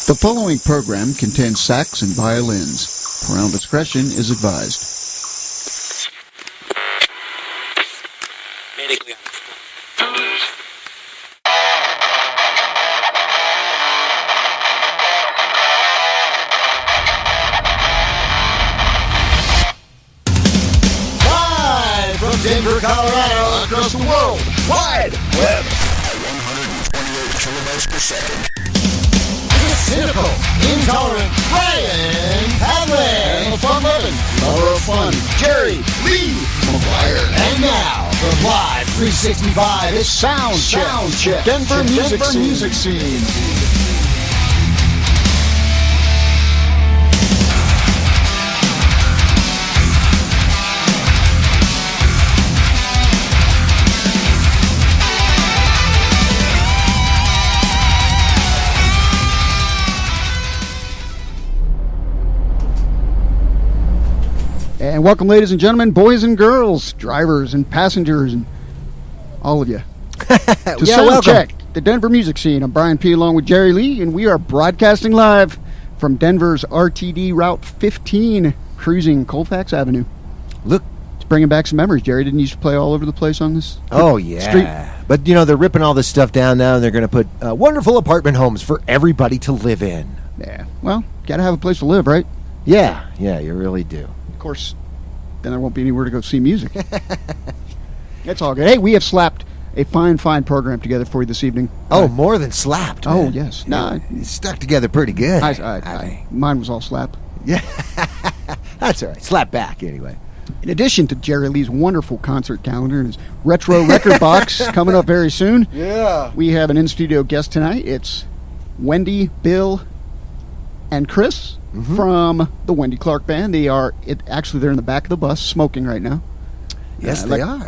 The following program contains sax and violins. Parental discretion is advised. Live from Denver, Colorado, across the world, wide web. 128 kilobytes per second. Cynical, intolerant Brian Hadley, and the fun-loving lover of fun, Kerry Lee McGuire. And now, from Live 365, it's Soundcheck, Denver music scene. And welcome, ladies and gentlemen, boys and girls, drivers and passengers, and all of you, to Soundcheck, the Denver music scene. I'm Brian P. along with Jerry Lee, and we are broadcasting live from Denver's RTD Route 15, cruising Colfax Avenue. Look, it's bringing back some memories. Jerry, didn't you used to play all over the place on this street? But, you know, they're ripping all this stuff down now, and they're going to put wonderful apartment homes for everybody to live in. Yeah, well, got to have a place to live, right? Yeah, you really do. Of course, then there won't be anywhere to go see music. It's all good. Hey, we have slapped a fine program together for you this evening. Oh, more than slapped, man. Oh, yes. No, it's stuck together pretty good. Mine was all slap. Yeah, that's all right. Slap back, anyway. In addition to Jerry Lee's wonderful concert calendar and his retro record box coming up very soon, we have an in-studio guest tonight. It's Wendy, Bill, and Chris from the Wendy Clark Band. They're in the back of the bus smoking right now. Yes, they are.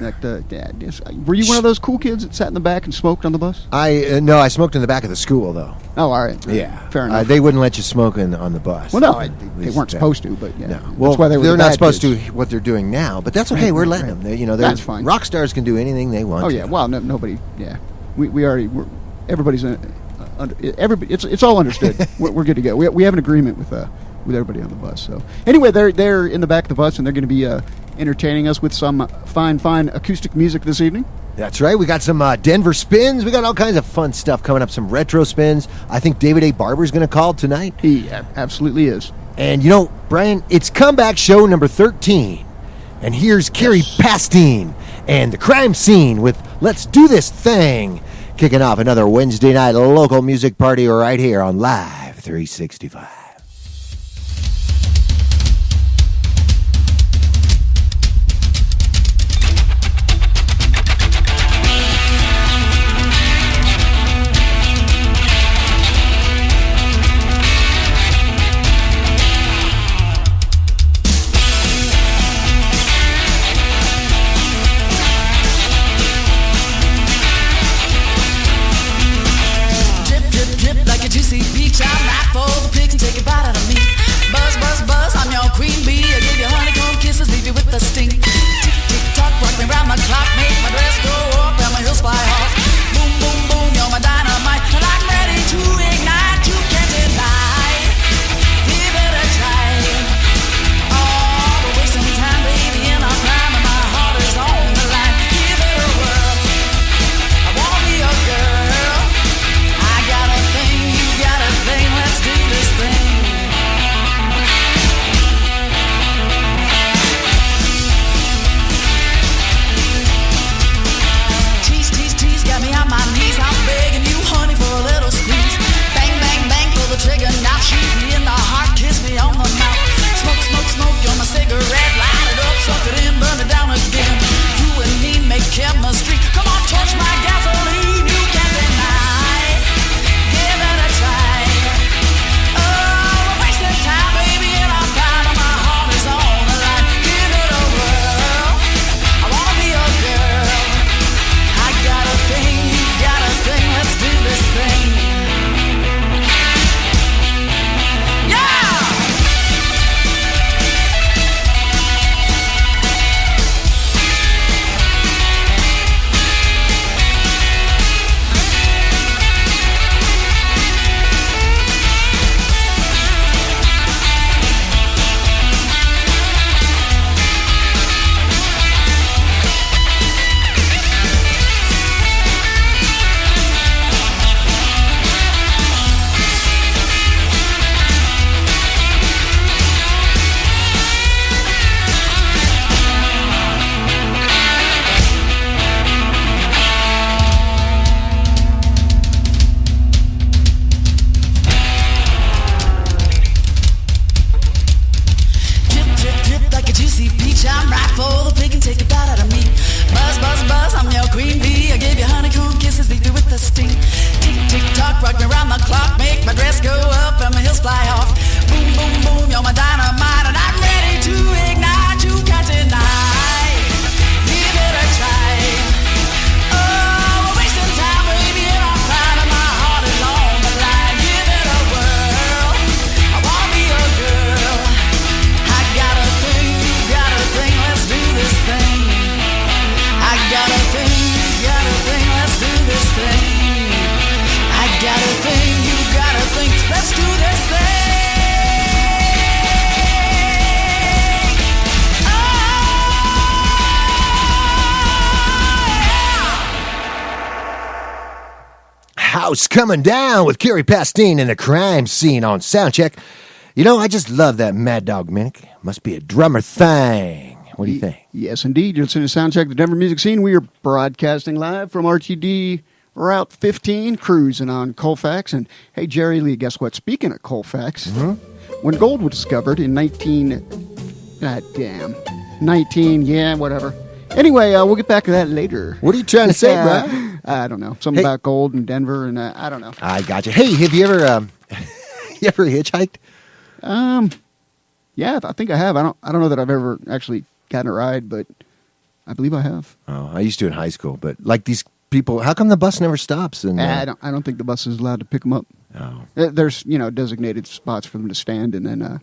Were you one of those cool kids that sat in the back and smoked on the bus? No, I smoked in the back of the school, though. Oh, all right. Yeah. Fair enough. They wouldn't let you smoke on the bus. Well, no, they weren't supposed to, but yeah. No. Well, that's why they're not supposed to what they're doing now, but that's okay. We're letting them. That's fine. Rock stars can do anything they want. Oh, yeah. Well, nobody, yeah. Everybody's it's all understood. We're good to go. We have an agreement with everybody on the bus. So anyway, they're in the back of the bus, and they're going to be entertaining us with some fine acoustic music this evening. That's right. We got some Denver spins. We got all kinds of fun stuff coming up. Some retro spins. I think David A. Barber is going to call tonight. He absolutely is. And you know, Brian, it's comeback show number 13, and here's Kerry Pastine and the Crime Scene with "Let's Do This Thing." Kicking off another Wednesday night local music party right here on Live 365. Juicy beach, I'm not for the pigs and take it the clock, make my dress go up and my heels fly off. Boom, boom, boom, you're my dynamite, and I'm ready to ignite you, got tonight. Give it a try. Oh, we're wasting time, baby, and I'm crying, and my heart is on the line. Give it a whirl. I wanna be a girl. I got a thing, you got a thing, let's do this thing. I got a thing, you got a thing, let's do this thing. I got a thing, you got a thing, let's do this thing. House coming down with Kerry, Pastine and the crime scene on Soundcheck. You know, I just love that Mad Dog Minnick. Must be a drummer thing. What do you think? Yes, indeed. You're listening to Soundcheck, the Denver music scene. We are broadcasting live from RTD Route 15, cruising on Colfax. And hey, Jerry Lee, guess what? Speaking of Colfax, when gold was discovered in 19, yeah, whatever. Anyway, we'll get back to that later. What are you trying to say, bro? I don't know. Something about gold in Denver, and I don't know. I got you. Hey, have you ever hitchhiked? Yeah, I think I have. I don't know that I've ever actually gotten a ride, but I believe I have. Oh, I used to in high school, but like these people, how come the bus never stops? And I don't think the bus is allowed to pick them up. Oh. There's designated spots for them to stand and then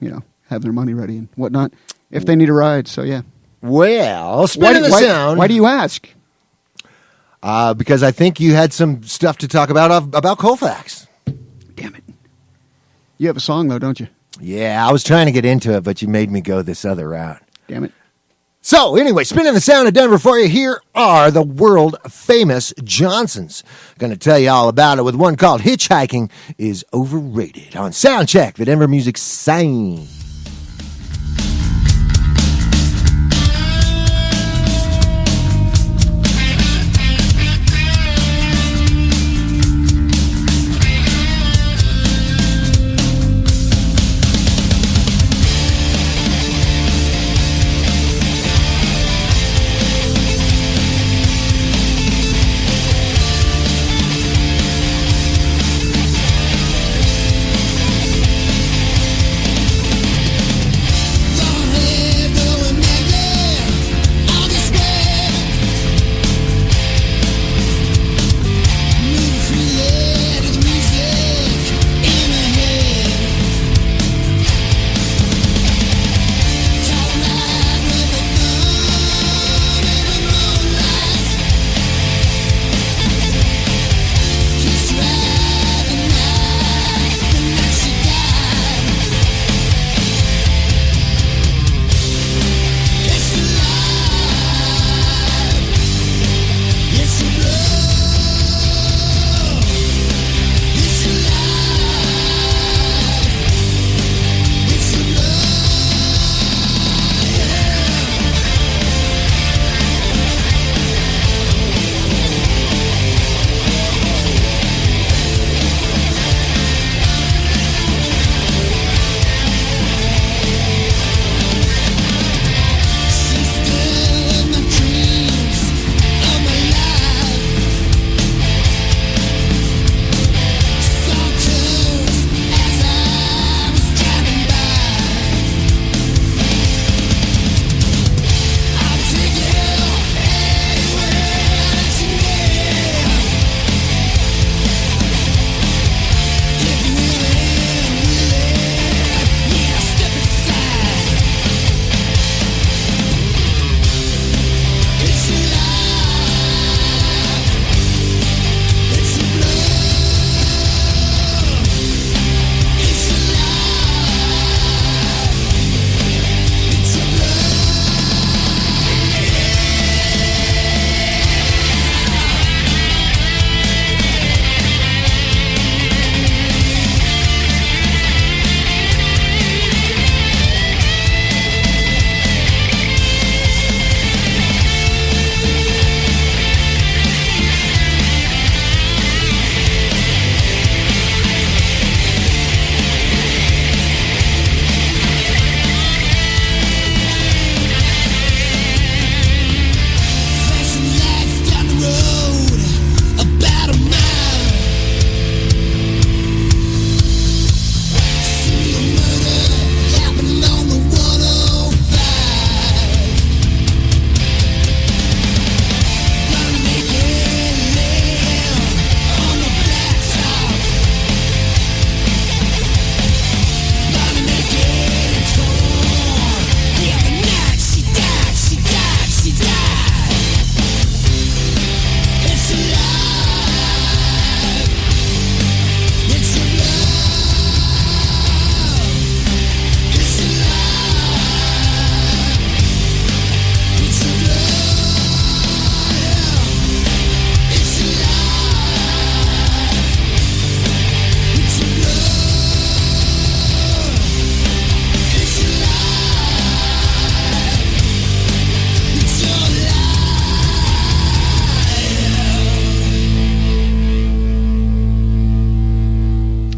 have their money ready and whatnot if they need a ride. So yeah. Well, spinning the sound. Why do you ask? Because I think you had some stuff to talk about Colfax. Damn it. You have a song though, don't you? Yeah, I was trying to get into it, but you made me go this other route. Damn it. So, anyway, spinning the sound of Denver for you, here are the world-famous Johnsons. Going to tell you all about it with one called Hitchhiking is Overrated on Soundcheck, the Denver music scene.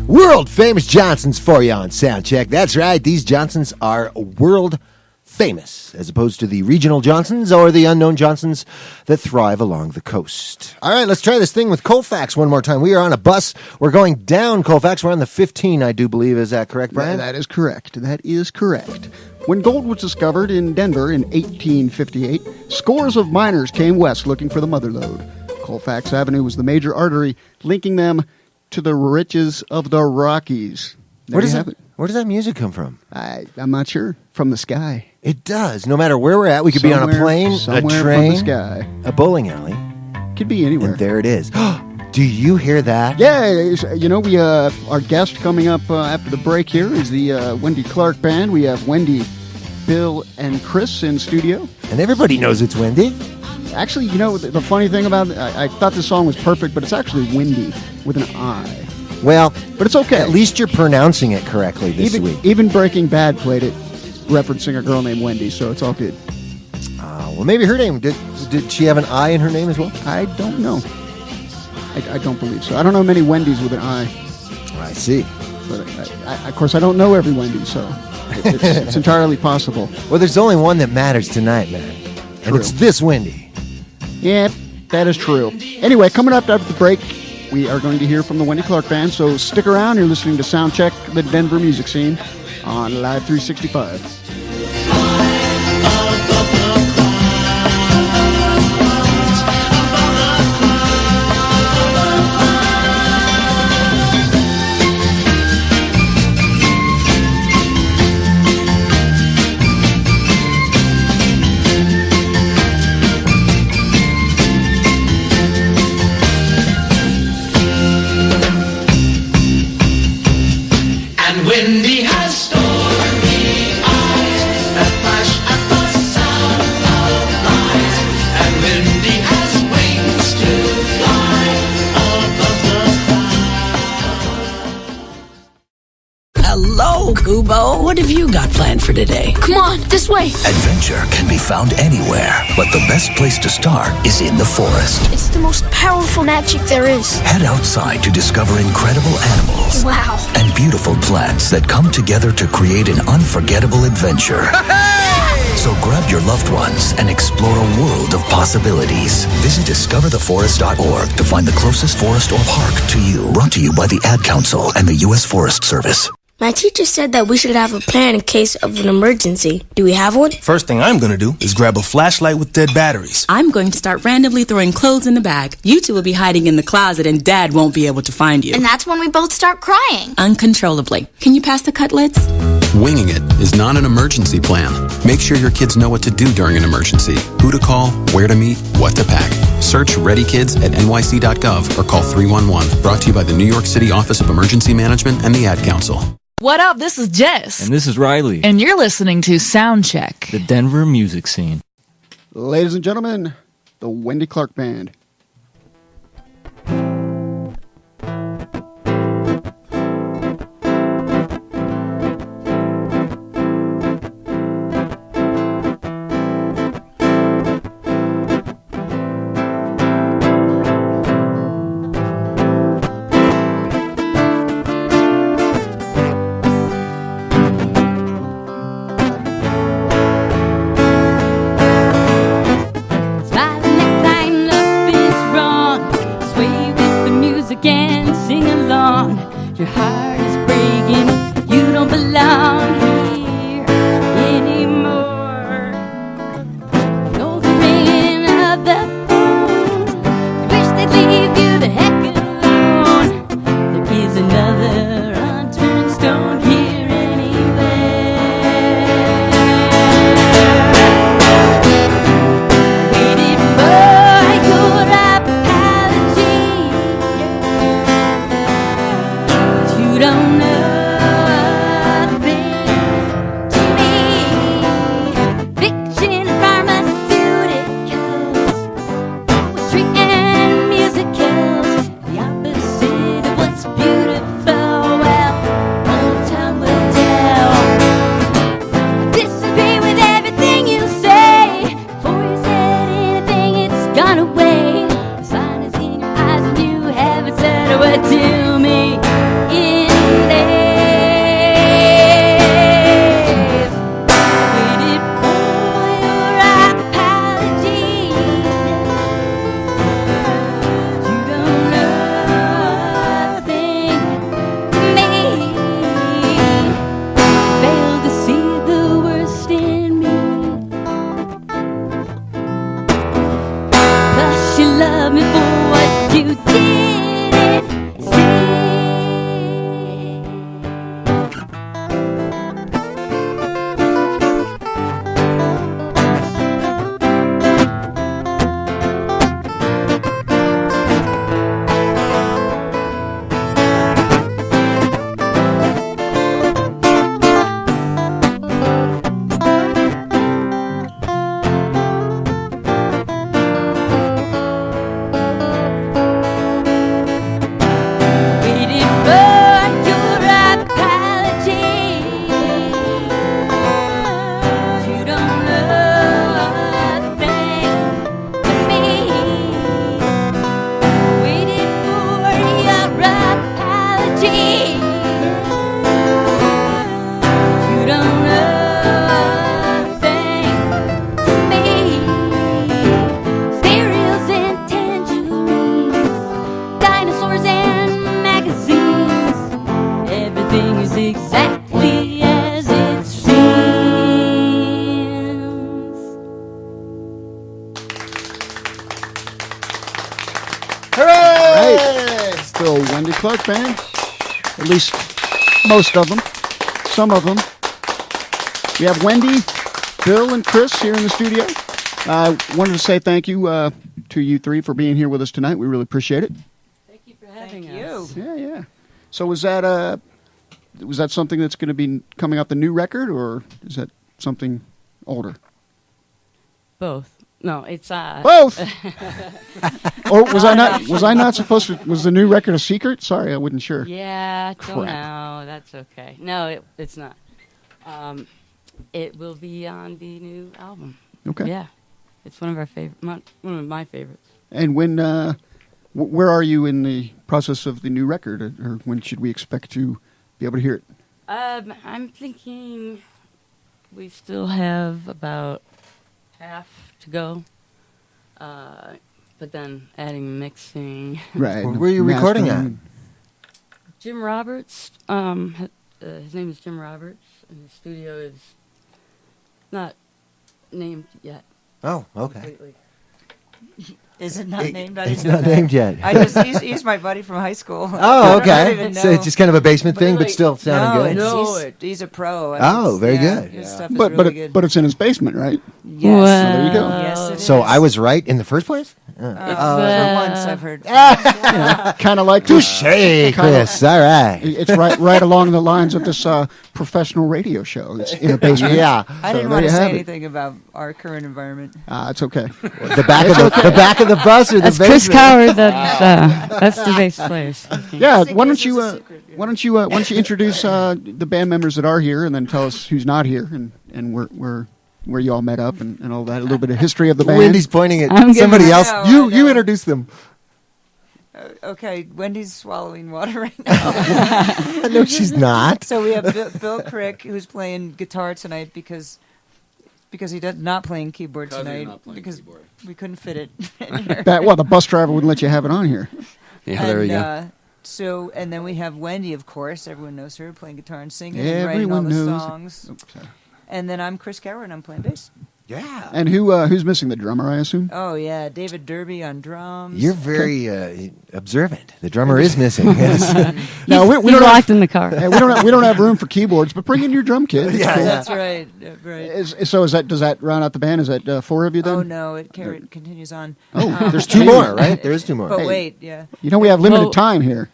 World famous Johnsons for you on Soundcheck. That's right, these Johnsons are world famous, as opposed to the regional Johnsons or the unknown Johnsons that thrive along the coast. All right, let's try this thing with Colfax one more time. We are on a bus. We're going down Colfax. We're on the 15, I do believe. Is that correct, Brian? That is correct. That is correct. When gold was discovered in Denver in 1858, scores of miners came west looking for the mother lode. Colfax Avenue was the major artery linking them to the riches of the Rockies. Where does that music come from? I'm not sure. From the sky. It does. No matter where we're at, we could be on a plane, a train, from the sky. A bowling alley. Could be anywhere. And there it is. Do you hear that? Yeah, you know, we our guest coming up after the break here is the Wendy Clark Band. We have Wendy, Bill, and Chris in studio. And everybody knows it's Wendy. Actually, you know, the funny thing about it, I thought this song was perfect, but it's actually Wendy with an I. Well, but it's okay. At least you're pronouncing it correctly this week. Even Breaking Bad played it, referencing a girl named Wendy, so it's all good. Well, maybe her name. Did she have an I in her name as well? I don't know. I don't believe so. I don't know many Wendy's with an I. I see. But of course, I don't know every Wendy, so it's entirely possible. Well, there's only one that matters tonight, man. And it's this Wendy. Yeah, that is true. Anyway, coming up after the break, we are going to hear from the Wendy Clark Band, so stick around. You're listening to Soundcheck, the Denver music scene, on Live 365. Wendy has stormy eyes that flash at the sound of lies, and Wendy has wings to fly above the clouds. Hello, Kubo. What have you got planned for today? Come on, this way. Adventure can be found anywhere, but the best place to start is in the forest. It's the most powerful magic there is. Head outside to discover incredible animals. Wow. And beautiful plants that come together to create an unforgettable adventure. So grab your loved ones and explore a world of possibilities. Visit discovertheforest.org to find the closest forest or park to you. Brought to you by the Ad Council and the U.S. Forest Service. My teacher said that we should have a plan in case of an emergency. Do we have one? First thing I'm going to do is grab a flashlight with dead batteries. I'm going to start randomly throwing clothes in the bag. You two will be hiding in the closet and Dad won't be able to find you. And that's when we both start crying. Uncontrollably. Can you pass the cutlets? Winging it is not an emergency plan. Make sure your kids know what to do during an emergency, who to call, where to meet, what to pack. Search Ready Kids at nyc.gov or call 311. Brought to you by the New York City Office of Emergency Management and the Ad Council. What up? This is Jess. And this is Riley. And you're listening to Soundcheck, the Denver music scene. Ladies and gentlemen, the Wendy Clark Band. what to me in band. At least most of them. Some of them. We have Wendy, Bill, and Chris here in the studio. I wanted to say thank you to you three for being here with us tonight. We really appreciate it. Thank you for having us. Yeah. So was that something that's going to be coming off the new record, or is that something older? Both. No, it's both. Or was I not supposed to? Was the new record a secret? Sorry, I wasn't sure. Yeah, Crap. don't know. That's okay. No, it's not. It will be on the new album. Okay. Yeah, it's one of my favorites. And when, where are you in the process of the new record, or when should we expect to be able to hear it? I'm thinking we still have about half to go, but then adding mixing. Right. Where are you recording at? Jim Roberts. His name is Jim Roberts, and the studio is not named yet. Oh, okay. Completely. Is it not named? It's not named yet. He's my buddy from high school. Oh, okay. I don't even know. So it's just kind of a basement thing, but still sounding good. He's a pro. Oh, very good. His stuff is really good. But it's in his basement, right? Yes. Well, so there you go. Yes, it So is. I was right in the first place? For once, I've heard. Kind of like touche, Chris. All right. It's right along the lines of this professional radio show. It's in a basement. Yeah. I didn't want to say anything about our current environment. It's okay. The back of the bus or the That's basement? Chris Coward. That's the bass players. Yeah. Why don't you introduce the band members that are here, and then tell us who's not here, and where you all met up, and all that. A little bit of history of the band. Wendy's pointing at somebody else. You introduce them. Okay, Wendy's swallowing water right now. No, she's not. So we have Bill Crick, who's playing guitar tonight because he does not playing keyboard tonight because we couldn't fit it in here. The bus driver wouldn't let you have it on here. Yeah, there we go. So, and then we have Wendy, of course. Everyone knows her, playing guitar and singing Everyone and writing all the knows. songs. And then I'm Chris Coward, and I'm playing bass. Yeah. And who's missing? The drummer, I assume? Oh, yeah. David Derby on drums. You're very observant. The drummer is missing. Yes. No, we He's don't locked in the car. we don't have room for keyboards, but bring in your drum kit. It's cool. That's right. Right. Does that round out the band? Is that four of you then? Oh, no. It continues on. Oh, there's two more, right? There is two more. But Hey. wait, yeah. You know we have limited time here.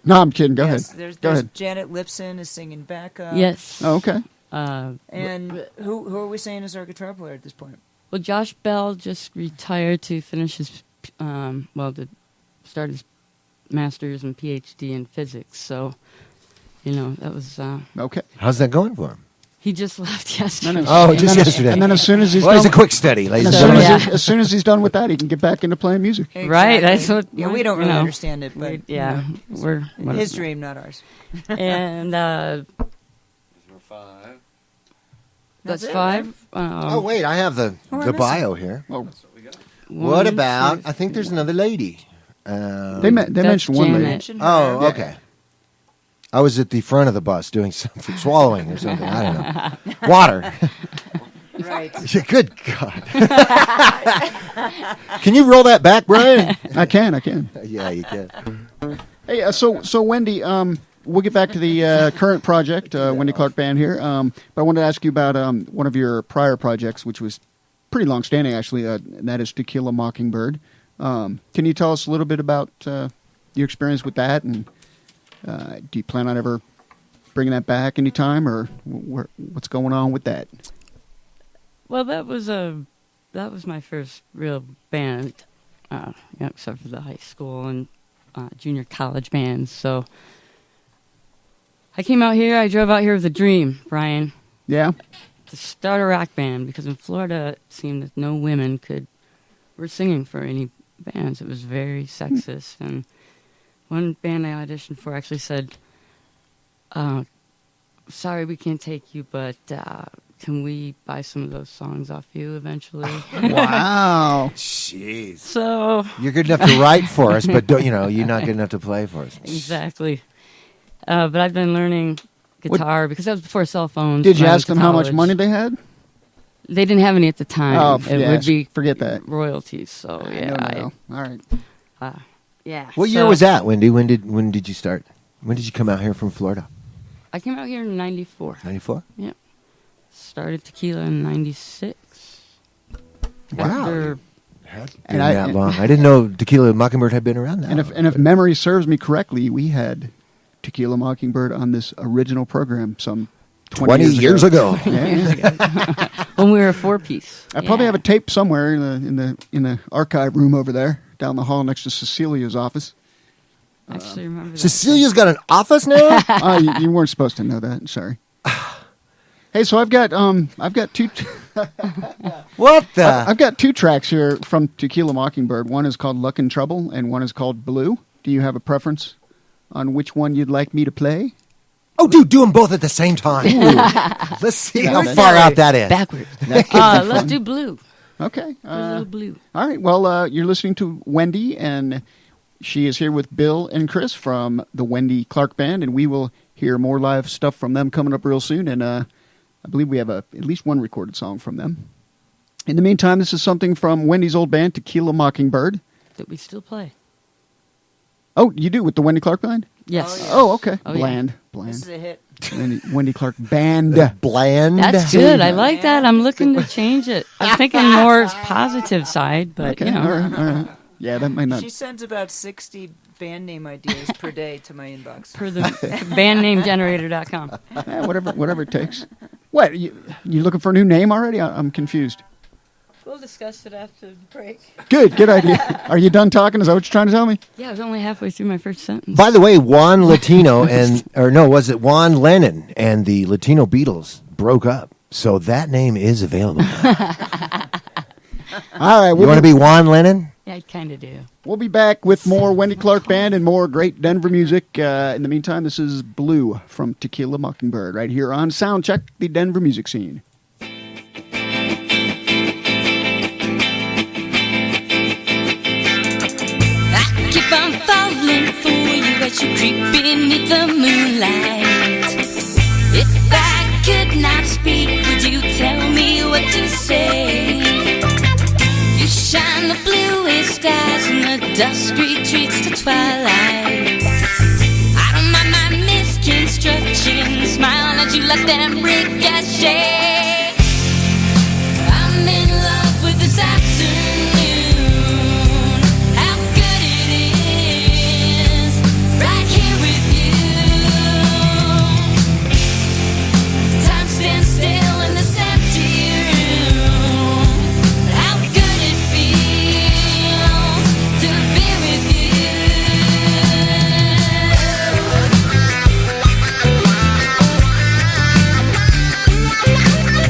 No, I'm kidding. Go ahead. There's Go ahead. Janet Lipson is singing backup. Yes. Oh, okay. And who are we saying is our guitar player at this point? Well, Josh Bell just retired to finish his, to start his master's and PhD in physics. So, that was... Okay. How's that going for him? He just left yesterday. Oh, just yesterday. And then as soon as he's it's done, a quick study, ladies and as gentlemen. soon as he's done with that, he can get back into playing music. Exactly. Right, that's what... Yeah, we don't really understand it, but... we're... his dream, not ours. And, that's five. Oh, wait, I have the bio here. Oh. What about, I think there's another lady. They mentioned one lady. Oh, okay. I was at the front of the bus doing something, swallowing or something. I don't know. Water. Right. Good God. Can you roll that back, Brian? I can. Yeah, you can. Hey, so Wendy, we'll get back to the current project, Wendy Clark Band here. But I wanted to ask you about one of your prior projects, which was pretty long-standing, actually, and that is To Kill a Mockingbird. Can you tell us a little bit about your experience with that, and do you plan on ever bringing that back anytime, or what's going on with that? Well, that was my first real band, except for the high school and junior college bands. So I came out here. I drove out here with a dream, Brian. Yeah. To start a rock band, because in Florida it seemed that no women were singing for any bands. It was very sexist, and one band I auditioned for actually said, sorry, we can't take you, but can we buy some of those songs off you eventually? Wow. Jeez. So you're good enough to write for us, but you're not good enough to play for us. Exactly. But I've been learning guitar because that was before cell phones. Did you ask them how much money they had? They didn't have any at the time. Oh, it would be forget that. royalties. So yeah, All right. Yeah. What year was that, Wendy? When did you start? When did you come out here from Florida? I came out here in 94. 94? Yep. Started tequila in 96. Wow. Been that long. I didn't know Tequila Mockingbird had been around that long. And if memory serves me correctly, we had Tequila Mockingbird on this original program some 20 years ago. Yeah. When we were a 4-piece. I probably have a tape somewhere in the archive room over there, down the hall next to Cecilia's office. I actually remember that. Cecilia's got an office now? You weren't supposed to know that. Sorry. Hey, so I've got two. What the? I've got 2 tracks here from Tequila Mockingbird. One is called Luck and Trouble, and one is called Blue. Do you have a preference on which one you'd like me to play? Oh, dude, do them both at the same time. Let's see how far out that is. Backwards. Let's do Blue. Okay. A little Blue. All right. Well, you're listening to Wendy, and she is here with Bill and Chris from the Wendy Clark Band, and we will hear more live stuff from them coming up real soon. And I believe we have at least one recorded song from them. In the meantime, this is something from Wendy's old band, Tequila Mockingbird. That we still play. Oh, you do with the Wendy Clark Band? Yes. Oh, okay. Oh, Bland. This is a hit. Wendy Clark Band. Bland. That's good. I like that. I'm looking to change it. I'm thinking more positive side, but Okay, all right. Yeah, that might not. She sends about 60 band name ideas per day to my inbox. Per the bandnamegenerator.com. Yeah, whatever it takes. What, you looking for a new name already? I'm confused. We'll discuss it after the break. Good idea. Are you done talking? Is that what you're trying to tell me? Yeah, I was only halfway through my first sentence. By the way, Juan Lennon and the Latino Beatles broke up. So that name is available. All right. You want to be Juan Lennon? Yeah, I kind of do. We'll be back with more Wendy Clark Band and more great Denver music. In the meantime, this is Blue from Tequila Mockingbird right here on Soundcheck, the Denver music scene. Keep on falling for you as you creep beneath the moonlight. If I could not speak, would you tell me what to say? You shine the bluest stars and the dusk retreats to twilight. I don't mind my misconstruction, smiling at you like that ricochet. I'm in love with this afternoon. We'll be right back.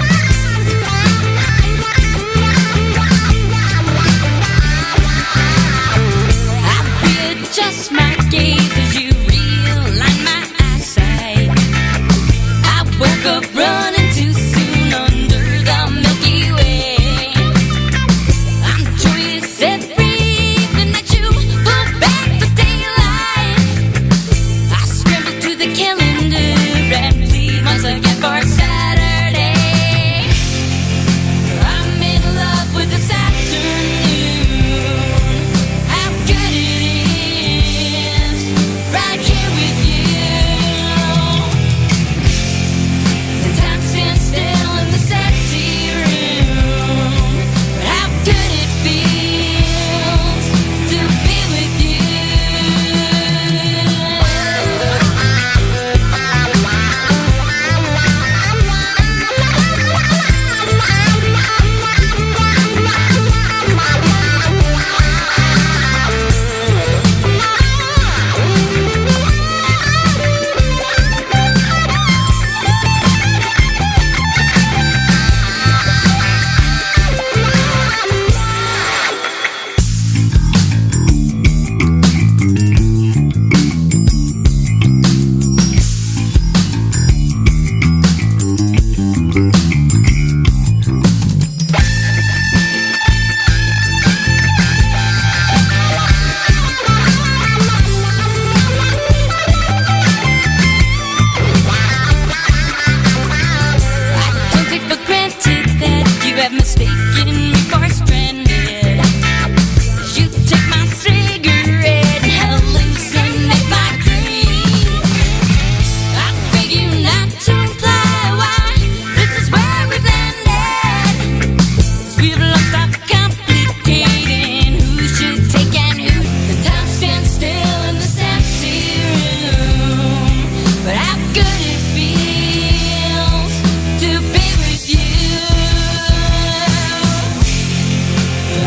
good it feels to be with you.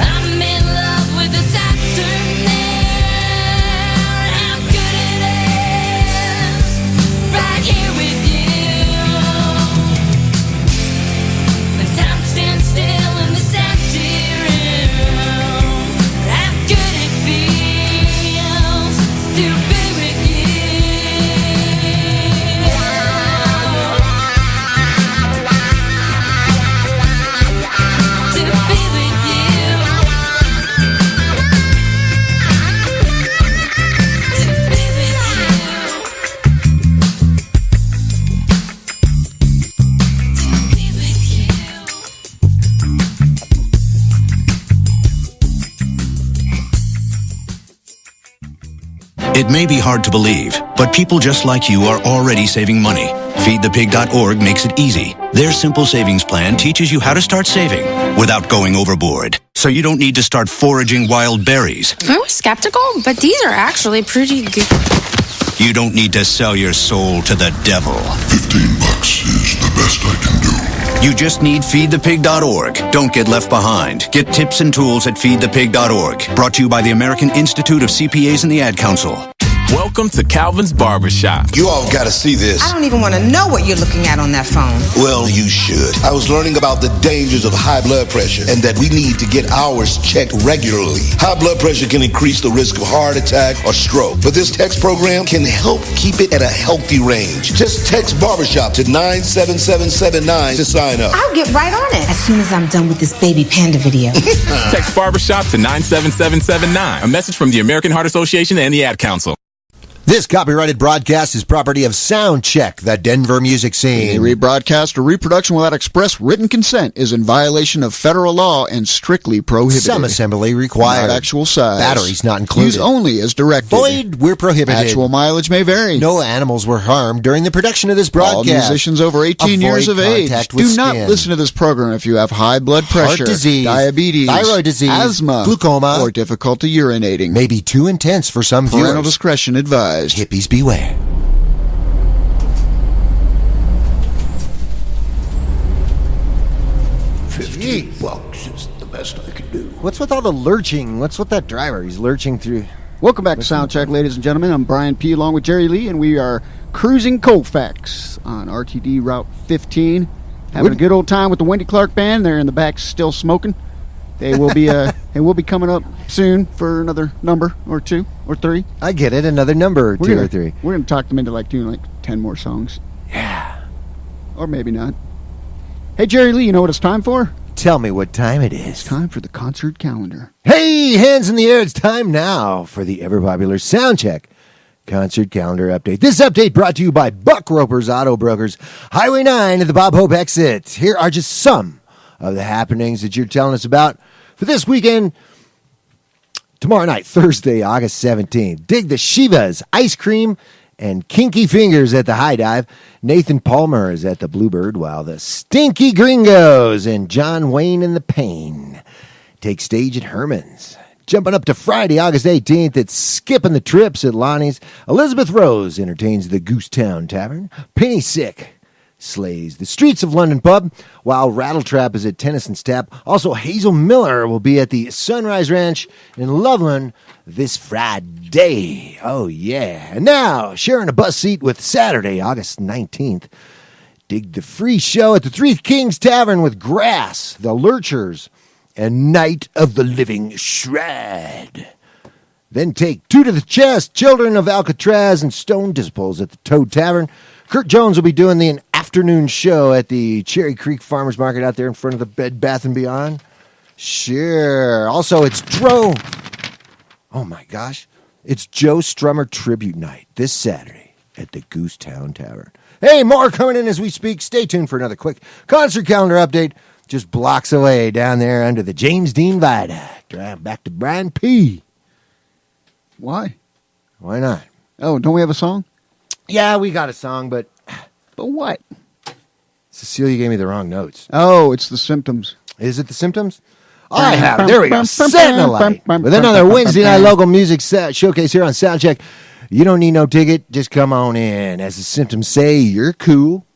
I'm in love with this afternoon. How good it is right here with you. When time stands still in this empty room. How good it feels to be with you. To be with you. To be with you. To be with you. It may be hard to believe, but people just like you are already saving money. FeedThePig.org makes it easy. Their simple savings plan teaches you how to start saving without going overboard. So you don't need to start foraging wild berries. I was skeptical, but these are actually pretty good. You don't need to sell your soul to the devil. $15 is the best I can do. You just need FeedThePig.org. Don't get left behind. Get tips and tools at FeedThePig.org. Brought to you by the American Institute of CPAs and the Ad Council. Welcome to Calvin's Barbershop. You all gotta see this. I don't even want to know what you're looking at on that phone. Well, you should. I was learning about the dangers of high blood pressure and that we need to get ours checked regularly. High blood pressure can increase the risk of heart attack or stroke, but this text program can help keep it at a healthy range. Just text Barbershop to 97779 to sign up. I'll get right on it as soon as I'm done with this baby panda video. Text Barbershop to 97779. A message from the American Heart Association and the Ad Council. This copyrighted broadcast is property of Soundcheck, the Denver music scene. Any rebroadcast or reproduction without express written consent is in violation of federal law and strictly prohibited. Some assembly required. Not actual size. Batteries not included. Use only as directed. Void where prohibited. Actual mileage may vary. No animals were harmed during the production of this broadcast. All musicians over 18 years of age do not listen to this program if you have high blood pressure, heart disease, diabetes, thyroid disease, asthma, glaucoma, or difficulty urinating. May be too intense for some viewers. Parental discretion advised. Hippies beware. $15 is the best I can do. What's with all the lurching? What's with that driver? He's lurching through. Welcome back to Soundcheck, ladies and gentlemen. I'm Brian P. along with Jerry Lee, and we are cruising Colfax on RTD Route 15. Having a good old time with the Wendy Clark Band. They're in the back still smoking. They will be coming up soon for another number or two or three. I get it, another number or two or three. We're going to talk them into doing 10 more songs. Yeah. Or maybe not. Hey, Jerry Lee, you know what it's time for? Tell me what time it is. It's time for the concert calendar. Hey, hands in the air. It's time now for the ever-popular Soundcheck concert calendar update. This update brought to you by Buck Roper's Auto Brokers, Highway 9 at the Bob Hope exit. Here are just some of the happenings that you're telling us about for this weekend. Tomorrow night, Thursday, August 17th, dig the Shivas, Ice Cream, and Kinky Fingers at the High Dive. Nathan Palmer is at the Bluebird, while the Stinky Gringos and John Wayne and the Pain take stage at Herman's. Jumping up to Friday, August 18th, it's Skipping the Trips at Lonnie's. Elizabeth Rose entertains the Goosetown Tavern. Penny Sick slays the Streets of London pub, while Rattletrap is at Tennyson's Tap. Also, Hazel Miller will be at the Sunrise Ranch in Loveland this Friday. Oh, yeah. And now, sharing a bus seat with Saturday, August 19th. Dig the free show at the Three Kings Tavern with Grass, the Lurchers, and Night of the Living Shred. Then take Two to the Chest, Children of Alcatraz, and Stone Disciples at the Toad Tavern. Kurt Jones will be doing the afternoon show at the Cherry Creek Farmers Market out there in front of the Bed Bath & Beyond. Sure. Also, it's oh my gosh. It's Joe Strummer Tribute Night this Saturday at the Goosetown Tavern. Hey, more coming in as we speak. Stay tuned for another quick concert calendar update. Just blocks away down there under the James Dean Viaduct. Drive back to Brian P. Why? Why not? Oh, don't we have a song? Yeah, we got a song, but what? Cecilia gave me the wrong notes. Oh, it's the Symptoms. Is it the Symptoms? I have it. There we go. Setting a light with another Wednesday night local music showcase here on Soundcheck. You don't need no ticket. Just come on in. As the symptoms say, you're cool.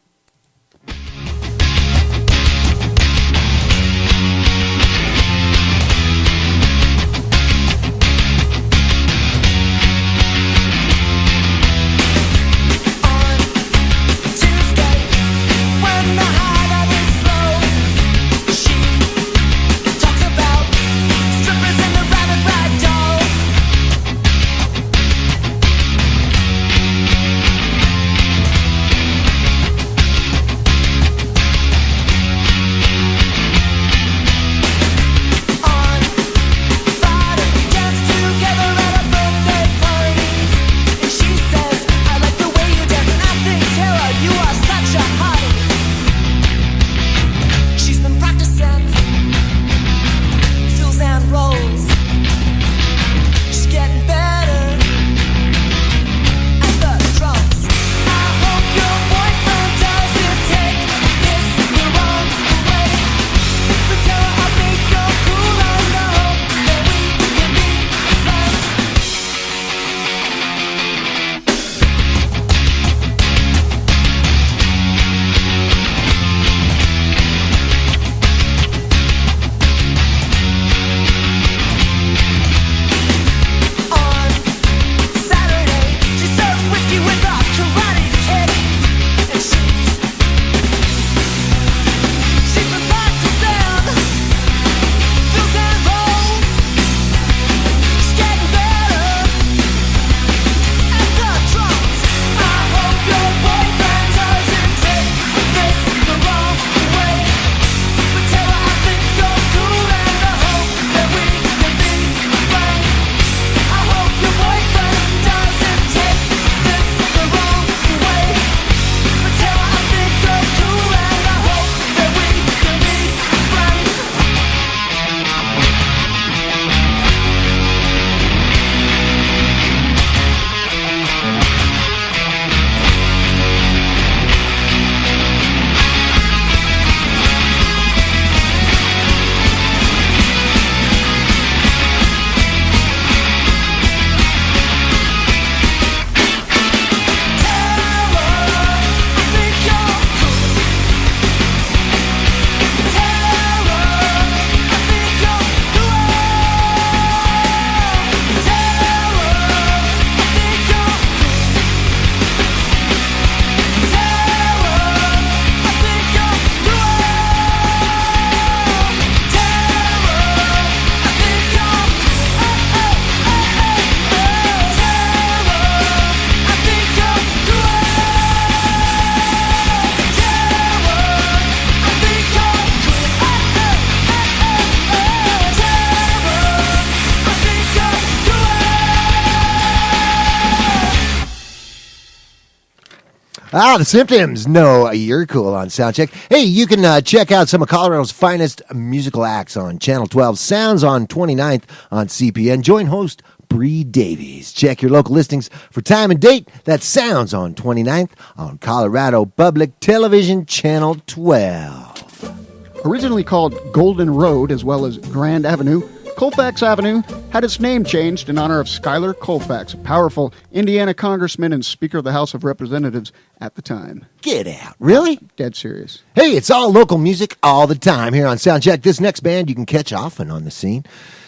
The Symptoms. No, you're cool on Soundcheck. Hey, you can check out some of Colorado's finest musical acts on Channel 12. Sounds on 29th on CPN. Join host Bree Davies. Check your local listings for time and date. That Sounds on 29th on Colorado Public Television Channel 12. Originally called Golden Road as well as Grand Avenue, Colfax Avenue had its name changed in honor of Schuyler Colfax, a powerful Indiana congressman and Speaker of the House of Representatives at the time. Get out. Really? Dead serious. Hey, it's all local music all the time here on Soundcheck. This next band you can catch often on the scene.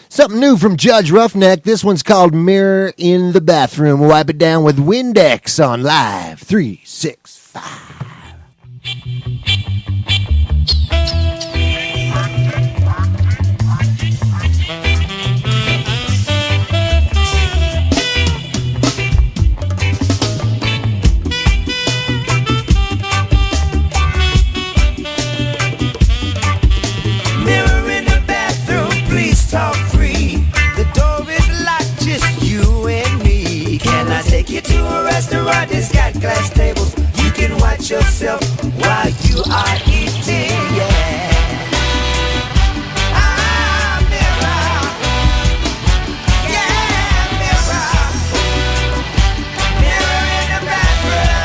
Something new from Judge Roughneck. This one's called Mirror in the Bathroom. We'll wipe it down with Windex on Live 365. Talk free. The door is locked, just you and me. Can I take you to a restaurant that's got glass tables? You can watch yourself while you are eating, yeah. Ah, mirror. Yeah, mirror. Mirror in the bathroom.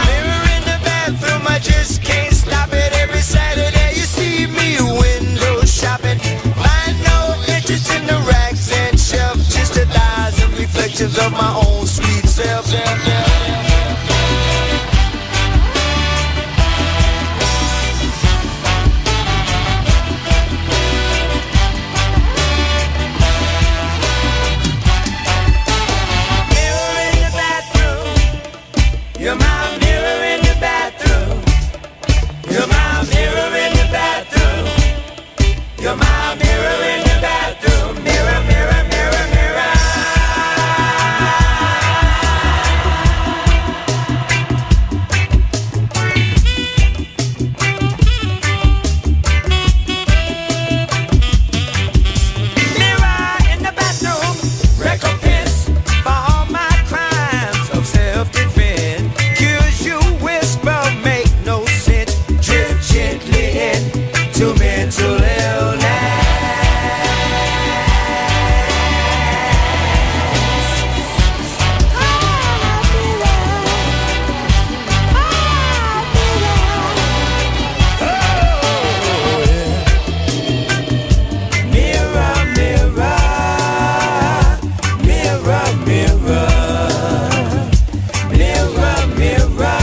Mirror in the bathroom, I just can't stop it. Every Saturday you see me shopping, find no interest in the racks and shelves, just $1,000 of my own sweet self. You're my mirror in the bathroom. You're my mirror in the bathroom. You're my mirror in the bathroom. Mirror, mirror, mirror, mirror. Mirror in the bathroom. Recompense for all my crimes of self-defense. To mental illness. Mirror, mirror, mirror, mirror, mirror, mirror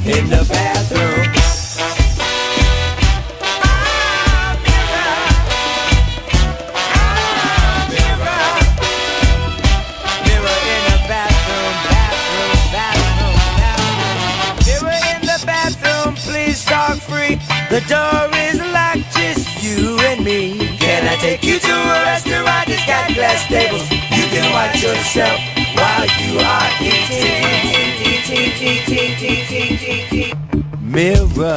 in the bathroom. The door is locked, just you and me. Can I take you to a restaurant that's got glass tables? You can watch yourself while you are eating. Mirror.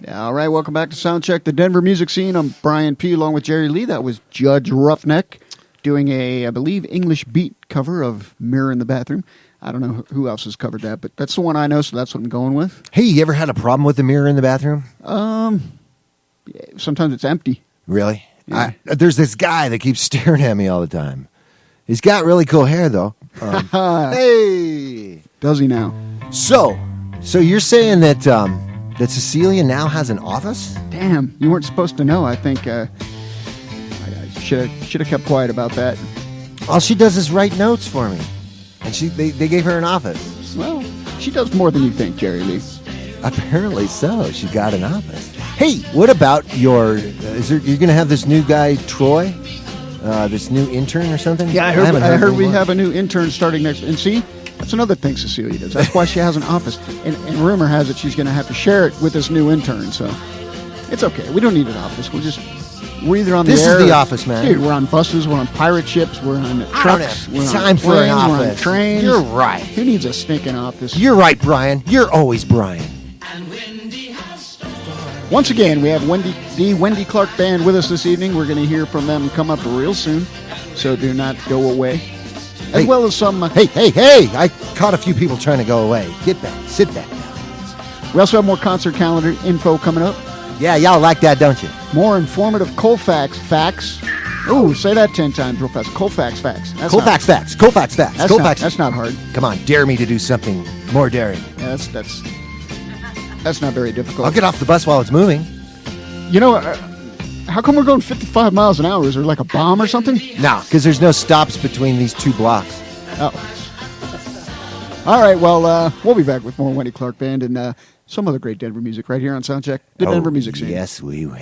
All right, welcome back to Soundcheck, the Denver music scene. I'm Brian P. along with Jerry Lee. That was Judge Roughneck doing a, I believe, English beat cover of Mirror in the Bathroom. I don't know who else has covered that, but that's the one I know, so that's what I'm going with. Hey, you ever had a problem with the mirror in the bathroom? Sometimes it's empty. Really? Yeah. There's this guy that keeps staring at me all the time. He's got really cool hair, though. Hey! Does he now? So you're saying that that Cecilia now has an office? Damn, you weren't supposed to know. I think I should have kept quiet about that. All she does is write notes for me. And they gave her an office. Well, she does more than you think, Jerry Lee. Apparently so. She got an office. Hey, what about you're going to have this new guy, Troy? This new intern or something? Yeah, I heard we have a new intern starting next. And see, that's another thing Cecilia does. That's why she has an office. And rumor has it she's going to have to share it with this new intern. So it's okay. We don't need an office. We're either on the air. This is the office, man. Dude, we're on buses. We're on pirate ships. We're on trucks. We're time on for planes, an office. We're on trains. You're right. Who needs a stinking office? You're right, Brian. You're always Brian. Once again, we have the Wendy Clark Band with us this evening. We're going to hear from them come up real soon, so do not go away. As well as some... Hey! I caught a few people trying to go away. Get back. Sit back now. We also have more concert calendar info coming up. Yeah, y'all like that, don't you? More informative Colfax facts. Ooh, say that 10 times real fast. Colfax facts. Colfax facts. That's not hard. Come on, dare me to do something more daring. Yeah, that's not very difficult. I'll get off the bus while it's moving. You know, how come we're going 55 miles an hour? Is there like a bomb or something? No, because there's no stops between these two blocks. Oh. All right, well, we'll be back with more Wendy Clark Band and some other great Denver music right here on Soundcheck, the Denver music scene. Yes, we will.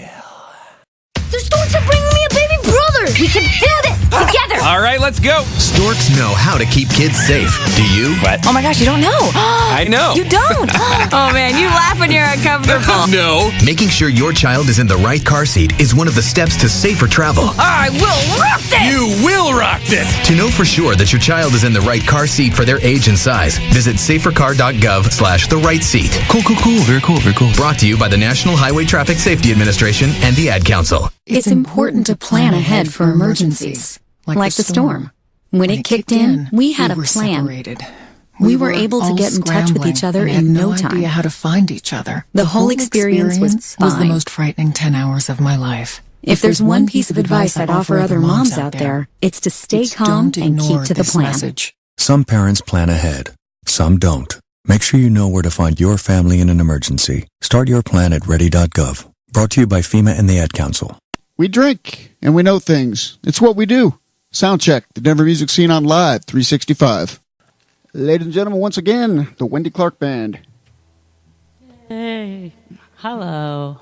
The Stones are bringing me a baby brother! sisters. We can do this together. All right, let's go. Storks know how to keep kids safe. Do you? What? Oh my gosh, you don't know. I know. You don't. Oh man, you laugh when you're uncomfortable. No. Making sure your child is in the right car seat is one of the steps to safer travel. I will rock this. You will rock this. To know for sure that your child is in the right car seat for their age and size, visit safercar.gov/the-right-seat. Cool. Very cool. Brought to you by the National Highway Traffic Safety Administration and the Ad Council. It's important to plan ahead for emergencies, like the storm. When it kicked in, we had a plan. Separated. We were able to get in touch with each other in no time. We had no idea how to find each other. The whole experience was the fine. most frightening 10 hours of my life. If there's one piece of advice I'd offer other moms out there, it's to stay calm and keep to the plan. Some parents plan ahead, some don't. Make sure you know where to find your family in an emergency. Start your plan at ready.gov. Brought to you by FEMA and the Ad Council. We drink, and we know things. It's what we do. Soundcheck, the Denver music scene on Live 365. Ladies and gentlemen, once again, the Wendy Clark Band. Hey, hello.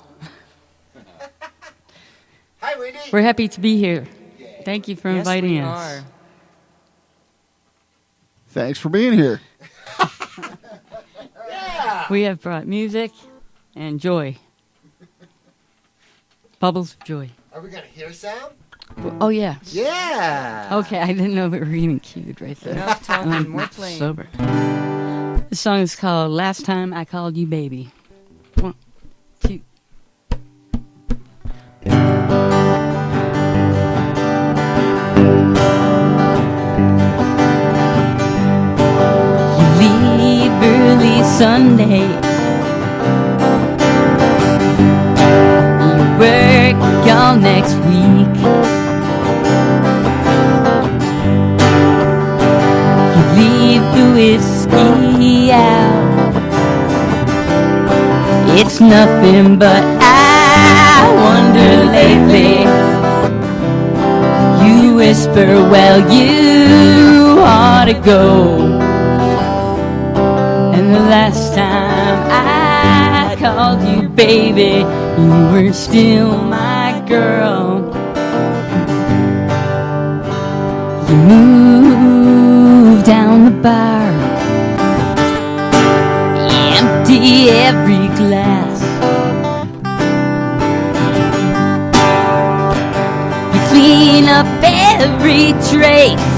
Hi, Wendy. We're happy to be here. Thank you for inviting us. Are. Thanks for being here. We have brought music and joy. Bubbles of joy. Are we going to hear sound? Oh, yeah. Yeah. Okay, I didn't know that we were getting cued right there. Enough talking, I'm more playing. sober. This song is called Last Time I Called You Baby. 1, 2. You leave early Sunday. You work all next week. You leave the whiskey out. It's nothing but I wonder lately. You whisper, well, you ought to go. And the last time I called you baby, you were still my girl. You moved down the bar, empty every glass. You clean up every trace.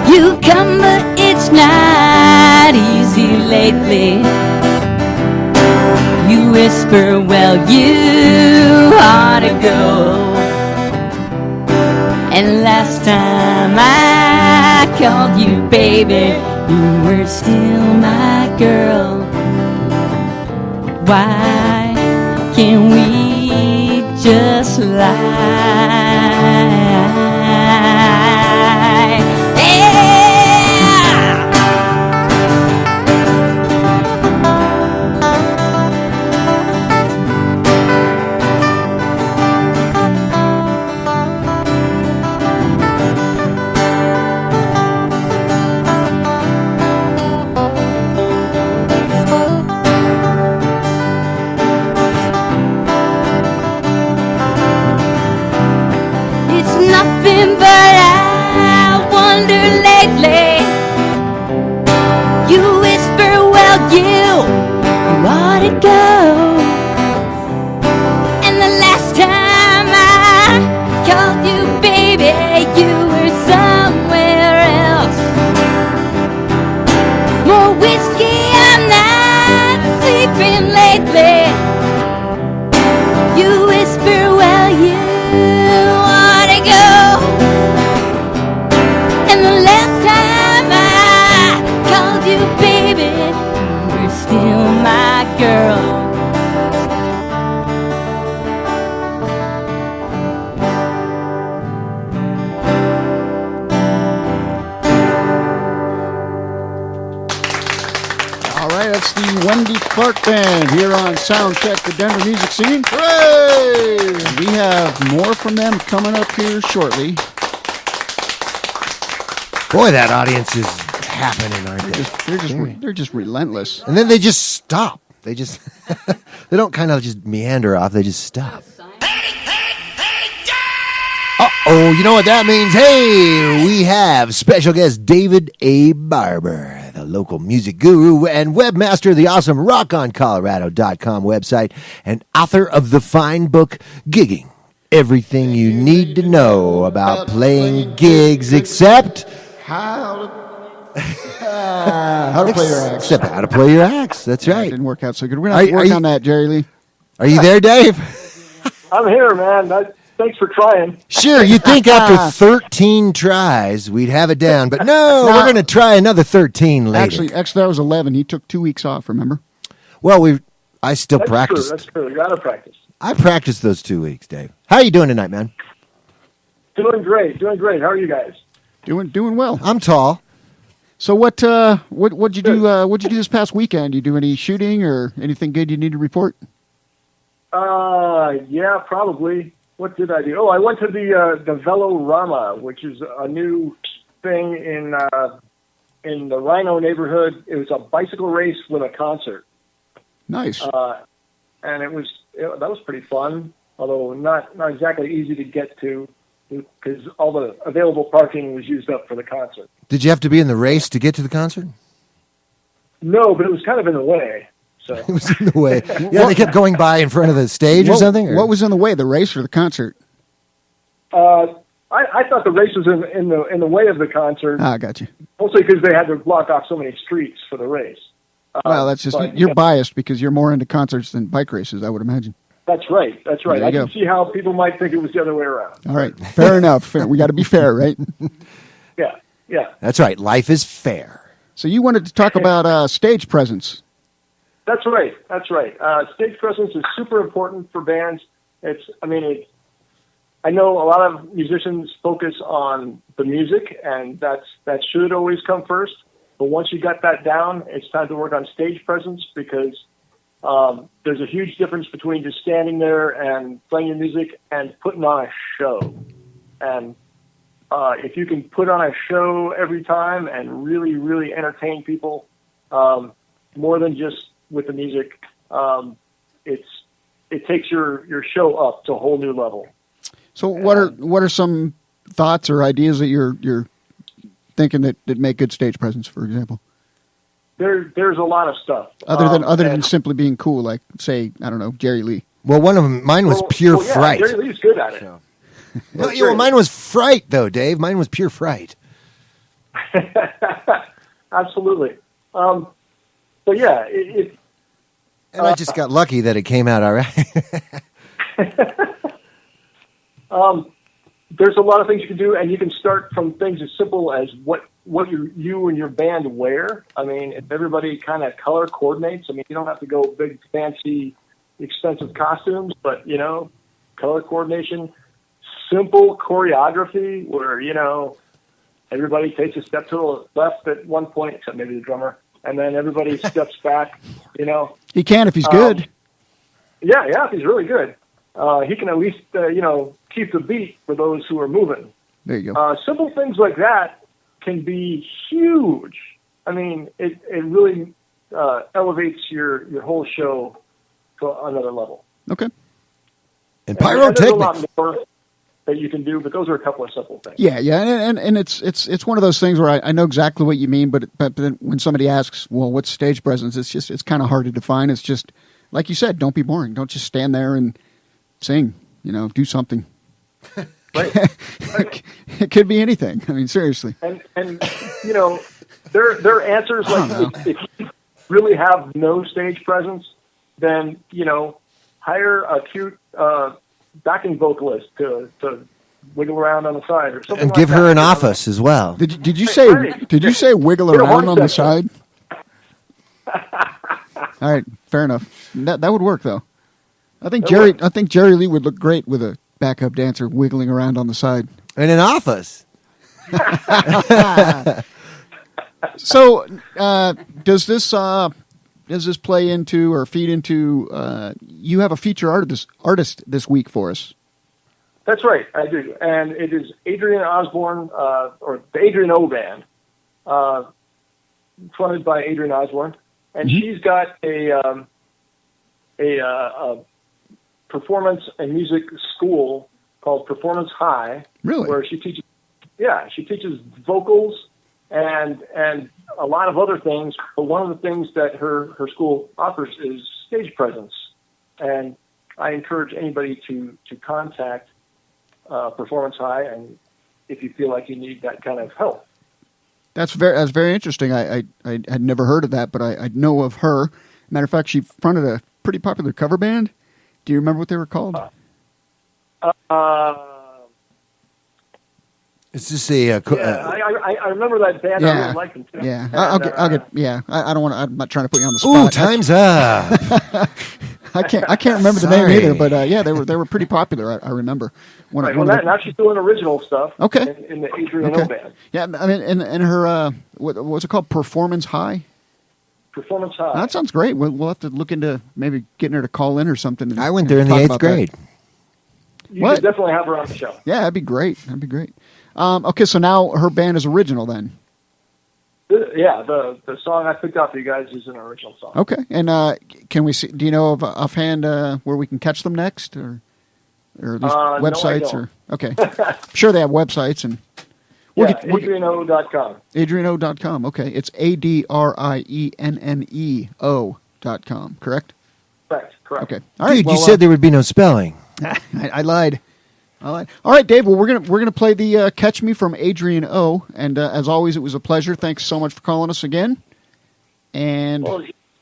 You come, but it's not easy lately. You whisper, well, you ought to go. And last time I called you baby, you were still my girl. Why can't we just lie? Nothing but I wonder lately. You whisper, well, you ought to go. And the last time I called you baby, you were somewhere else. More whiskey, I'm not sleeping lately. You whisper, well, you go. And the last time I called you baby, you were still my girl. All right, that's the Wendy Clark Band here on Soundcheck, the Denver music scene. Hooray! We have more from them coming up here shortly. Boy, that audience is happening, aren't they? They're just relentless. And then they just stop. They just they don't kind of just meander off. They just stop. Hey, Oh, you know what that means? Hey, we have special guest David A. Barber, the local music guru and webmaster of the awesome rockoncolorado.com website and author of the fine book, Gigging. Everything you need to know about playing gigs except how to play your axe. Except how to play your axe. That's right. It didn't work out so good. We're going to have to work on that, Jerry Lee. Are you there, Dave? I'm here, man. Thanks for trying. Sure, you'd think after 13 tries we'd have it down, but no, we're going to try another 13 later. Actually, that was 11. He took 2 weeks off, remember? Well, I still practiced. That's true. You got to practice. I practiced those 2 weeks, Dave. How are you doing tonight, man? Doing great. How are you guys? Doing well. I'm tall. So what'd you do? What'd you do this past weekend? You do any shooting or anything good you need to report? Yeah, probably. What did I do? Oh, I went to the Velorama, which is a new thing in the Rhino neighborhood. It was a bicycle race with a concert. Nice. And that was pretty fun, although not exactly easy to get to because all the available parking was used up for the concert. Did you have to be in the race to get to the concert? No, but it was kind of in the way. So. It was in the way. Yeah, they kept going by in front of the stage or something? Or? What was in the way, the race or the concert? I thought the race was in the way of the concert. I got you. Mostly because they had to block off so many streets for the race. Well, that's just you're biased because you're more into concerts than bike races, I would imagine. That's right. I can see how people might think it was the other way around. All right, fair enough. We got to be fair, right? Yeah. That's right. Life is fair. So you wanted to talk about stage presence. That's right. Stage presence is super important for bands. I know a lot of musicians focus on the music, and that should always come first. But once you got that down, it's time to work on stage presence because there's a huge difference between just standing there and playing your music and putting on a show. And if you can put on a show every time and really, really entertain people, more than just with the music, it takes your show up to a whole new level. So what are some thoughts or ideas that you're thinking that make good stage presence, for example? There's a lot of stuff. Other than simply being cool, like say, I don't know, Jerry Lee. Well, mine was pure fright. Jerry Lee's good at it. Well, mine was fright, though, Dave. Mine was pure fright. Absolutely. But yeah, and I just got lucky that it came out all right. There's a lot of things you can do, and you can start from things as simple as what you and your band wear. I mean, if everybody kind of color coordinates, I mean, you don't have to go big, fancy, expensive costumes, but, color coordination, simple choreography where, everybody takes a step to the left at one point, except maybe the drummer, and then everybody steps back, He can if he's good. Yeah, if he's really good. He can at least, keep the beat for those who are moving. There you go. Simple things like that can be huge. I mean, it really elevates your whole show to another level. Okay. And pyrotechnics. There's a lot more that you can do, but those are a couple of simple things. Yeah, and it's one of those things where I know exactly what you mean, but then when somebody asks, well, what's stage presence? It's kind of hard to define. It's just like you said, don't be boring. Don't just stand there and sing. Do something. Right. It could be anything. I mean, seriously. And there are answers like if you really have no stage presence, then hire a cute backing vocalist to wiggle around on the side or something. And give her an office as well. Did you say wiggle around on the side? All right, fair enough. That would work though. I think Jerry Lee would look great with a backup dancer wiggling around on the side. In an office. So, does this play into or feed into? You have a feature artist this week for us. That's right, I do, and it is Adrienne Osborne, or the Adrienne O Band, fronted by Adrienne Osborne, and she's got a performance and music school called Performance High. Really? Where she teaches vocals and a lot of other things. But one of the things that her school offers is stage presence. And I encourage anybody to contact Performance High, and if you feel like you need that kind of help. That's very interesting. I had never heard of that, but I know of her. Matter of fact, she fronted a pretty popular cover band. Do you remember what they were called? Is this a? I remember that band. I really liked them too. Yeah, And, I'll get. Yeah, I don't want. I'm not trying to put you on the spot. Ooh, time's up. I can't remember the name either, but yeah, they were pretty popular. I remember. Now she's doing original stuff. Okay. In the Adrienne O band. Yeah, I mean, in her what was it called? Performance High. Performance High. That sounds great. We'll have to look into maybe getting her to call in or something. I went there in the 8th grade. You should definitely have her on the show. Yeah, that'd be great. Okay, so now her band is original then. Yeah, the song I picked out for you guys is an original song. Okay, and can we see? Do you know of offhand where we can catch them next, or these websites? No, I okay, I'm sure they have websites and. Adrienne0.com. Adrienne0.com. Okay, it's ADRIENNEO.com. Correct. Correct. Okay. All right. Dude, you said there would be no spelling. I lied. All right, Dave. Well, we're gonna play the "Catch Me" from Adrienne O. And as always, it was a pleasure. Thanks so much for calling us again. And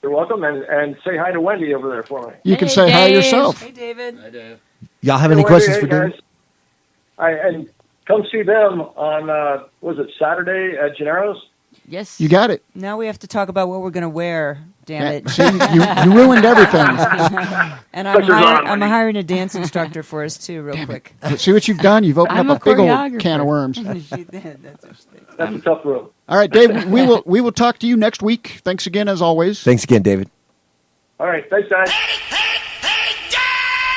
you're welcome. And say hi to Wendy over there for me. You can say hi yourself. Hey, David. Hi, Dave. Y'all have any questions for guys? David? And come see them on was it Saturday at Gennaro's? Yes. You got it. Now we have to talk about what we're going to wear. Damn it! See, you ruined everything. And I'm hiring a dance instructor for us too, real quick. See what you've done? You've opened up a big old can of worms. That's a tough road. All right, Dave. We will talk to you next week. Thanks again, as always. Thanks again, David. All right, thanks, guys.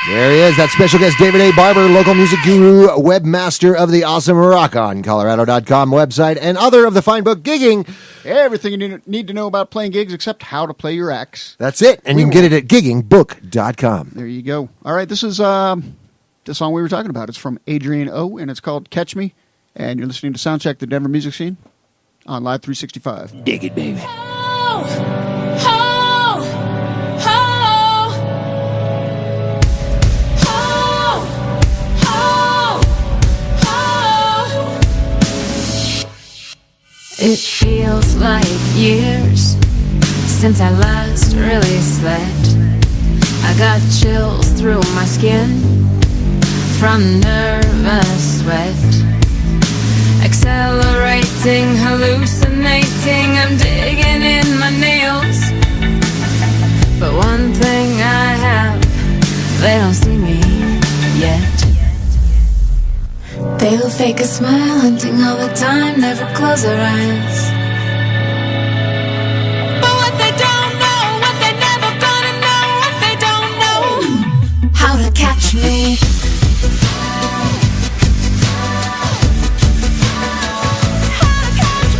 There he is, that special guest, David A. Barber, local music guru, webmaster of the awesome RockOnColorado.com website, and other of the fine book, Gigging. Everything you need to know about playing gigs except how to play your axe. That's it, and you can get it at giggingbook.com. There you go. All right, this is the song we were talking about. It's from Adrienne O, and it's called Catch Me, and you're listening to Soundcheck, the Denver music scene, on Live 365. Dig it, baby. It feels like years since I last really slept. I got chills through my skin from nervous sweat. Accelerating, hallucinating, I'm digging in my nails. But one thing I have, they don't see me yet. They'll fake a smile, hunting all the time, never close their eyes. But what they don't know, what they never gonna know, what they don't know, how to catch me. How to catch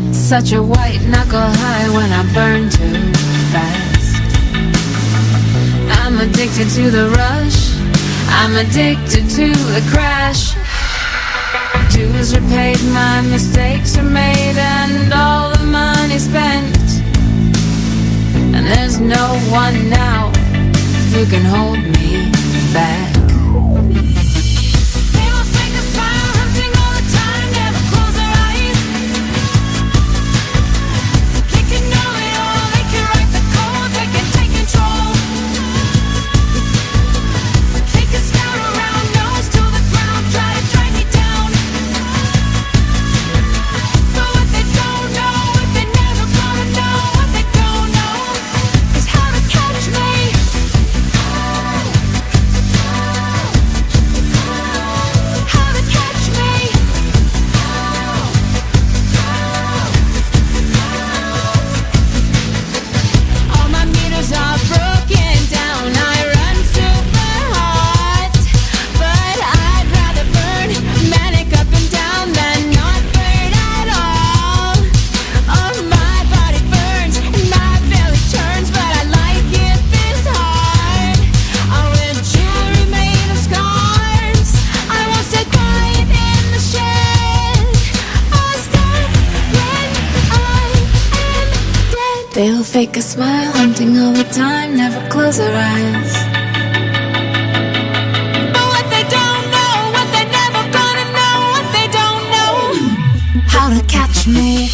me. Such a white knuckle high when I burn too fast. I'm addicted to the rush, I'm addicted to the crash. Dues are paid, my mistakes are made, and all the money spent. And there's no one now who can hold me back. They will fake a smile, hunting all the time, never close their eyes. They can know it all, they can write the code, they can take control. They can scout around, nose to the ground, try to drag me down. But what they don't know, what they never gonna know, what they don't know, is how to catch me. They'll fake a smile, hunting all the time, never close their eyes. But what they don't know, what they never gonna know, what they don't know, how to catch me.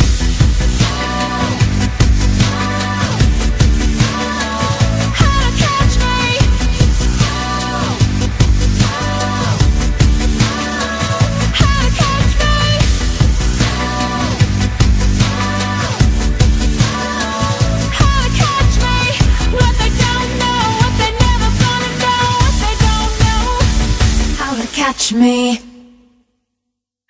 Catch me.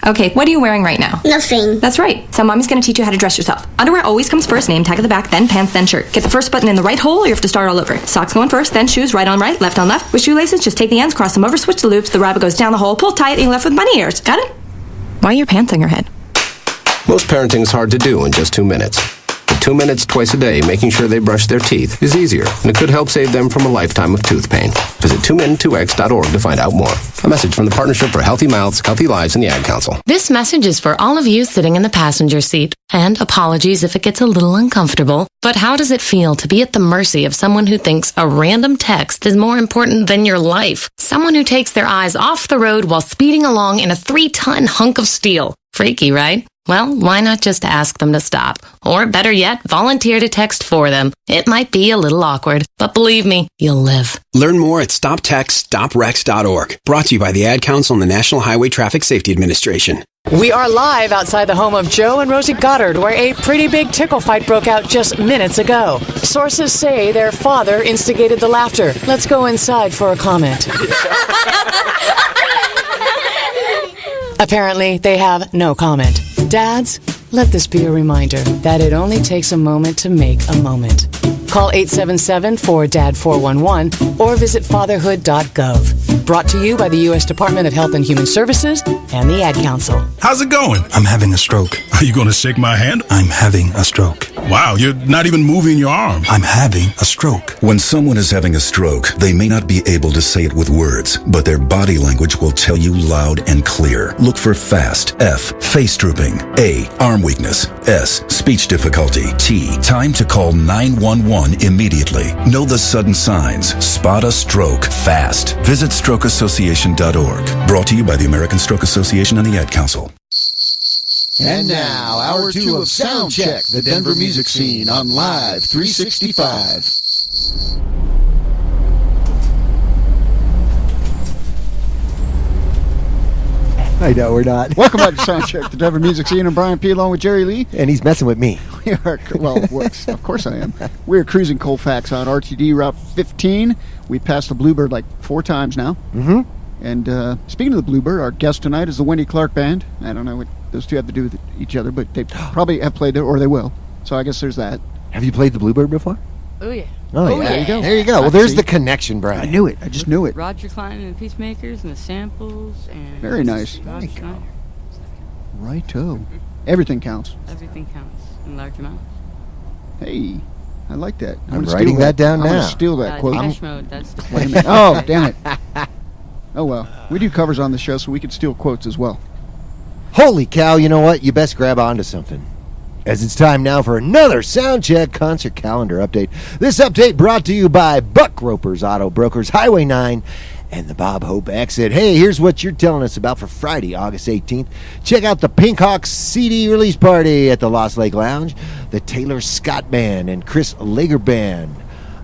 Okay, what are you wearing right now? Nothing. That's right. So mommy's gonna teach you how to dress yourself. Underwear always comes first, name tag at the back, then pants, then shirt. Get the first button in the right hole or you have to start all over. Socks going first, then shoes, right on right, left on left. With shoelaces, just take the ends, cross them over, switch the loops, the rabbit goes down the hole, pull tight, and you're left with bunny ears. Got it? Why are your pants on your head? Most parenting's hard to do in just 2 minutes. But 2 minutes twice a day making sure they brush their teeth is easier, and it could help save them from a lifetime of tooth pain. Visit 2min2x.org to find out more. A message from the Partnership for Healthy Mouths, Healthy Lives, and the Ad Council. This message is for all of you sitting in the passenger seat. And apologies if it gets a little uncomfortable. But how does it feel to be at the mercy of someone who thinks a random text is more important than your life? Someone who takes their eyes off the road while speeding along in a 3-ton hunk of steel. Freaky, right? Well, why not just ask them to stop? Or better yet, volunteer to text for them. It might be a little awkward, but believe me, you'll live. Learn more at stoptextstoprex.org. Brought to you by the Ad Council and the National Highway Traffic Safety Administration. We are live outside the home of Joe and Rosie Goddard, where a pretty big tickle fight broke out just minutes ago. Sources say their father instigated the laughter. Let's go inside for a comment. Apparently, they have no comment. Dads, let this be a reminder that it only takes a moment to make a moment. Call 877-4DAD-411 or visit fatherhood.gov. Brought to you by the U.S. Department of Health and Human Services and the Ad Council. How's it going? I'm having a stroke. Are you going to shake my hand? I'm having a stroke. Wow, you're not even moving your arm. I'm having a stroke. When someone is having a stroke, they may not be able to say it with words, but their body language will tell you loud and clear. Look for FAST. F, face drooping. A, arm weakness. S, speech difficulty. T, time to call 911 immediately. Know the sudden signs. Spot a stroke fast. Visit strokeassociation.org. Brought to you by the American Stroke Association and the Ad Council. And now, Hour 2 of Soundcheck, the Denver music scene on Live 365. I know, we're not. Welcome back to Soundcheck, the Denver music scene. I'm Brian P. along with Jerry Lee. And he's messing with me. We are, well, of course I am. We're cruising Colfax on RTD Route 15. We passed the Bluebird like 4 times now. Mm-hmm. And speaking of the Bluebird, our guest tonight is the Wendy Clark Band. I don't know what those two have to do with each other, but they probably have played it, or they will. So I guess there's that. Have you played the Bluebird before? Oh, yeah. Oh, yeah. There you go. There you go. Well, there's the connection, Brian. I knew it. I just knew it. Roger Klein and the Peacemakers and the samples. And very nice. Righto. Everything counts. Everything counts in large amounts. Hey, I like that. I'm writing that down now. I'm going to steal that quote. Depeche Mode, that's the Wait a minute. Oh, damn it. Oh, well. We do covers on the show, so we can steal quotes as well. Holy cow, you know what? You best grab onto something. As it's time now for another Soundcheck concert calendar update. This update brought to you by Buck Ropers Auto Brokers, Highway 9, and the Bob Hope exit. Hey, here's what you're telling us about for Friday, August 18th. Check out the Pink Hawks CD release party at the Lost Lake Lounge. The Taylor Scott Band and Chris Lager Band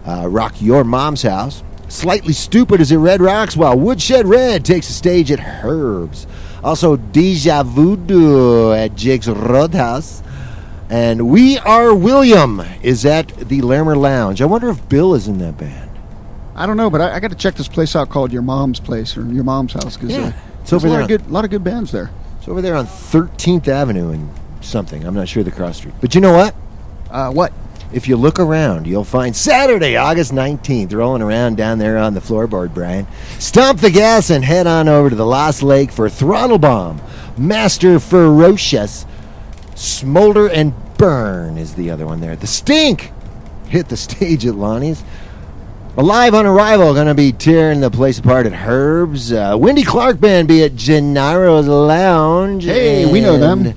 rock your mom's house. Slightly Stupid is at Red Rocks, while Woodshed Red takes the stage at Herb's. Also, Deja Voodoo at Jake's Roadhouse. And We Are William is at the Lermer Lounge. I wonder if Bill is in that band. I don't know, but I got to check this place out called Your Mom's Place or Your Mom's House. Cause, it's over there. A lot of good bands there. It's over there on 13th Avenue and something. I'm not sure the cross street. But you know what? What? If you look around, you'll find Saturday, August 19th, rolling around down there on the floorboard, Brian. Stomp the gas and head on over to the Lost Lake for Throttle Bomb. Master Ferocious. Smolder and Burn is the other one there. The Stink hit the stage at Lonnie's. Alive on Arrival going to be tearing the place apart at Herb's. Wendy Clark Band be at Gennaro's Lounge. Hey, we know them.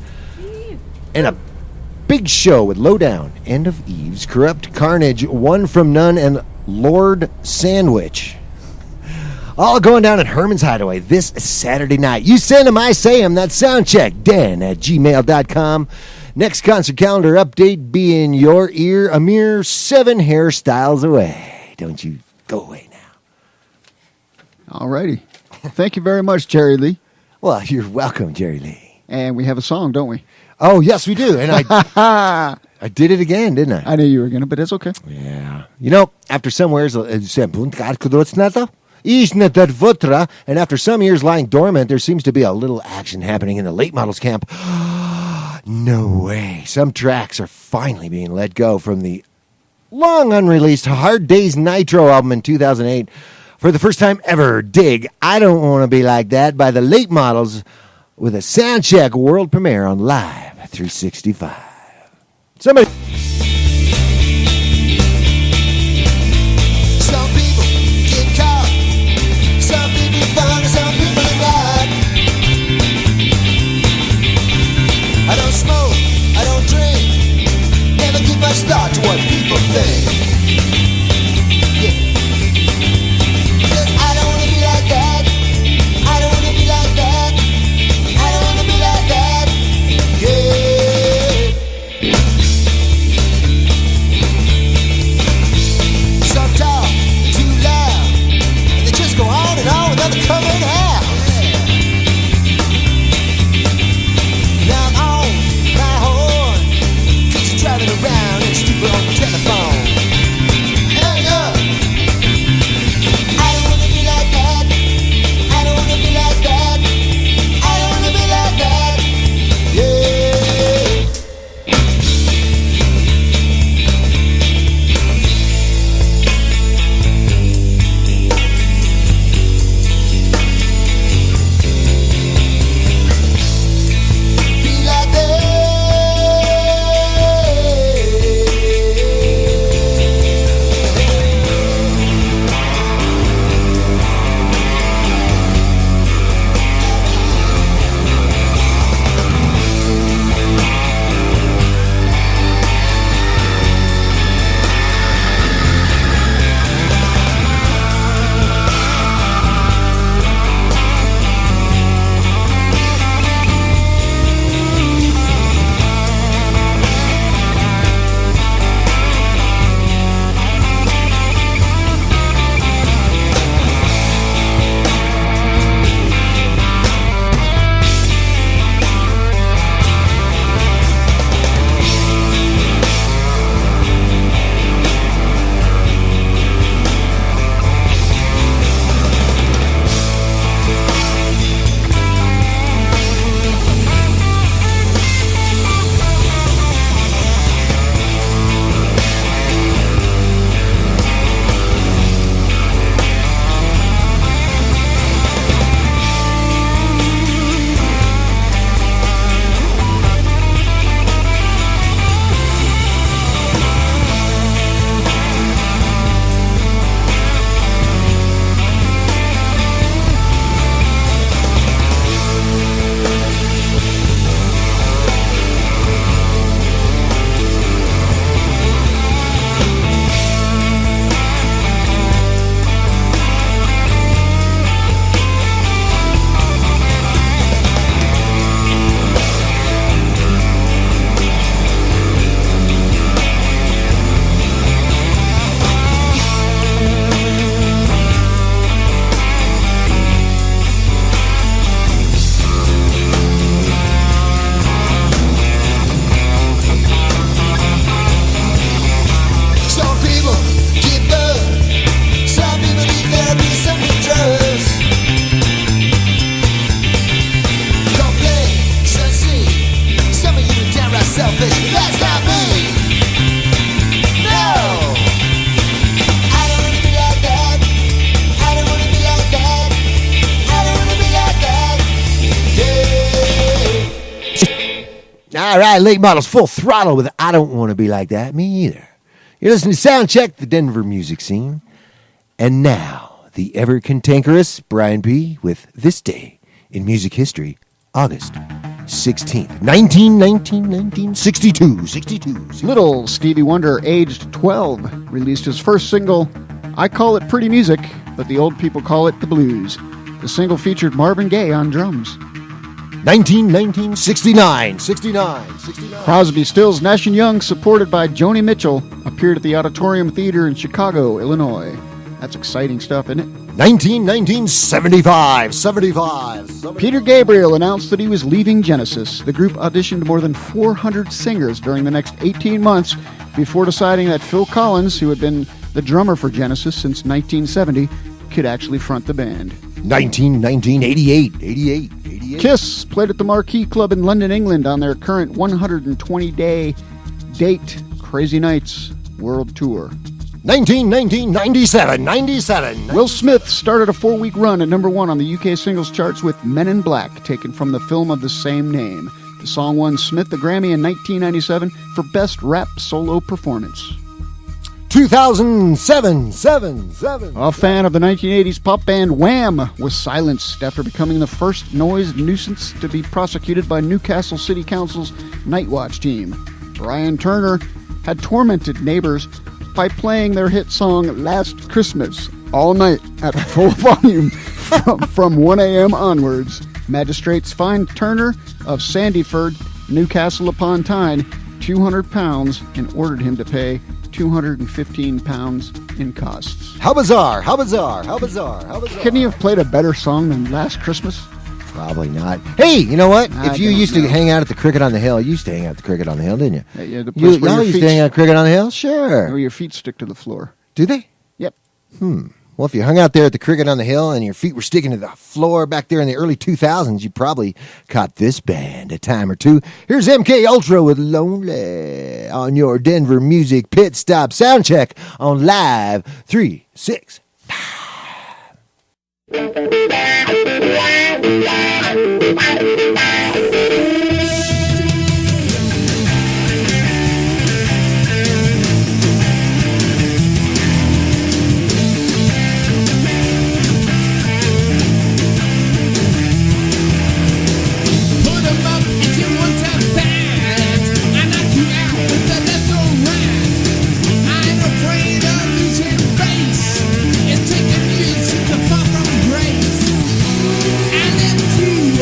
And a Big Show with Lowdown, End of Eves, Corrupt Carnage, One from None, and Lord Sandwich. All going down at Herman's Hideaway this Saturday night. You send them, I say them. That's Soundcheck, Dan@gmail.com. Next concert calendar update be in your ear a mere 7 hairstyles away. Don't you go away now. All righty. Thank you very much, Jerry Lee. Well, you're welcome, Jerry Lee. And we have a song, don't we? Oh, yes, we do. And I did it again, didn't I? I knew you were going to, but it's okay. Yeah. You know, after some years, and after some years lying dormant, there seems to be a little action happening in the late models camp. No way. Some tracks are finally being let go from the long unreleased Hard Days Nitro album in 2008. For the first time ever, dig I Don't Want to Be Like That by the Late Models with a Soundcheck world premiere on Live 365. Somebody... Some people get caught, some people fun, some people are not. I don't smoke, I don't drink, never give much thought to what people think. Yeah. Because I don't want to be like that, I don't want to be like that, I don't want to be like that, yeah. Some talk too loud, and they just go on and on without the cover and half. Now I'm on my horn, cause you're driving around and stupid on the telephone. Hang up. I don't wanna be like that, I don't wanna be like that, I don't wanna be like that, yeah. Be like that. All right, late models, full throttle with I Don't Want to Be Like That. Me either. You're listening to Soundcheck, the Denver music scene. And now, the ever cantankerous Brian P. with This Day in Music History, August 16th, 1962. Little Stevie Wonder, aged 12, released his first single, I Call It Pretty Music, but the old people call it the blues. The single featured Marvin Gaye on drums. 69. Crosby, Stills, Nash & Young, supported by Joni Mitchell, appeared at the Auditorium Theater in Chicago, Illinois. That's exciting stuff, isn't it? 75. Peter Gabriel announced that he was leaving Genesis. The group auditioned more than 400 singers during the next 18 months before deciding that Phil Collins, who had been the drummer for Genesis since 1970, could actually front the band. 88. Kiss played at the Marquee Club in London, England on their current 120-day date, Crazy Nights World Tour. 97. Will Smith started a 4-week run at number 1 on the UK singles charts with Men in Black, taken from the film of the same name. The song won Smith the Grammy in 1997 for Best Rap Solo Performance. 2007. A fan of the 1980s pop band Wham! Was silenced after becoming the first noise nuisance to be prosecuted by Newcastle City Council's Night Watch team. Brian Turner had tormented neighbors by playing their hit song Last Christmas all night at full volume from 1 a.m. onwards. Magistrates fined Turner of Sandyford, Newcastle upon Tyne, £200 and ordered him to pay £215 in costs. How bizarre. Couldn't he have played a better song than Last Christmas? Probably not. Hey, you know what? If you used to hang out at the Cricket on the Hill, you used to hang out at the Cricket on the Hill, didn't you? Yeah, the place where y'all used to hang out at Cricket on the Hill? Sure. Where your feet stick to the floor. Do they? Yep. Well, if you hung out there at the Cricket on the Hill and your feet were sticking to the floor back there in the early 2000s, you probably caught this band a time or two. Here's MK Ultra with Lonely on your Denver Music Pit Stop Soundcheck on Live 365. It's taking years to fall from grace. And then you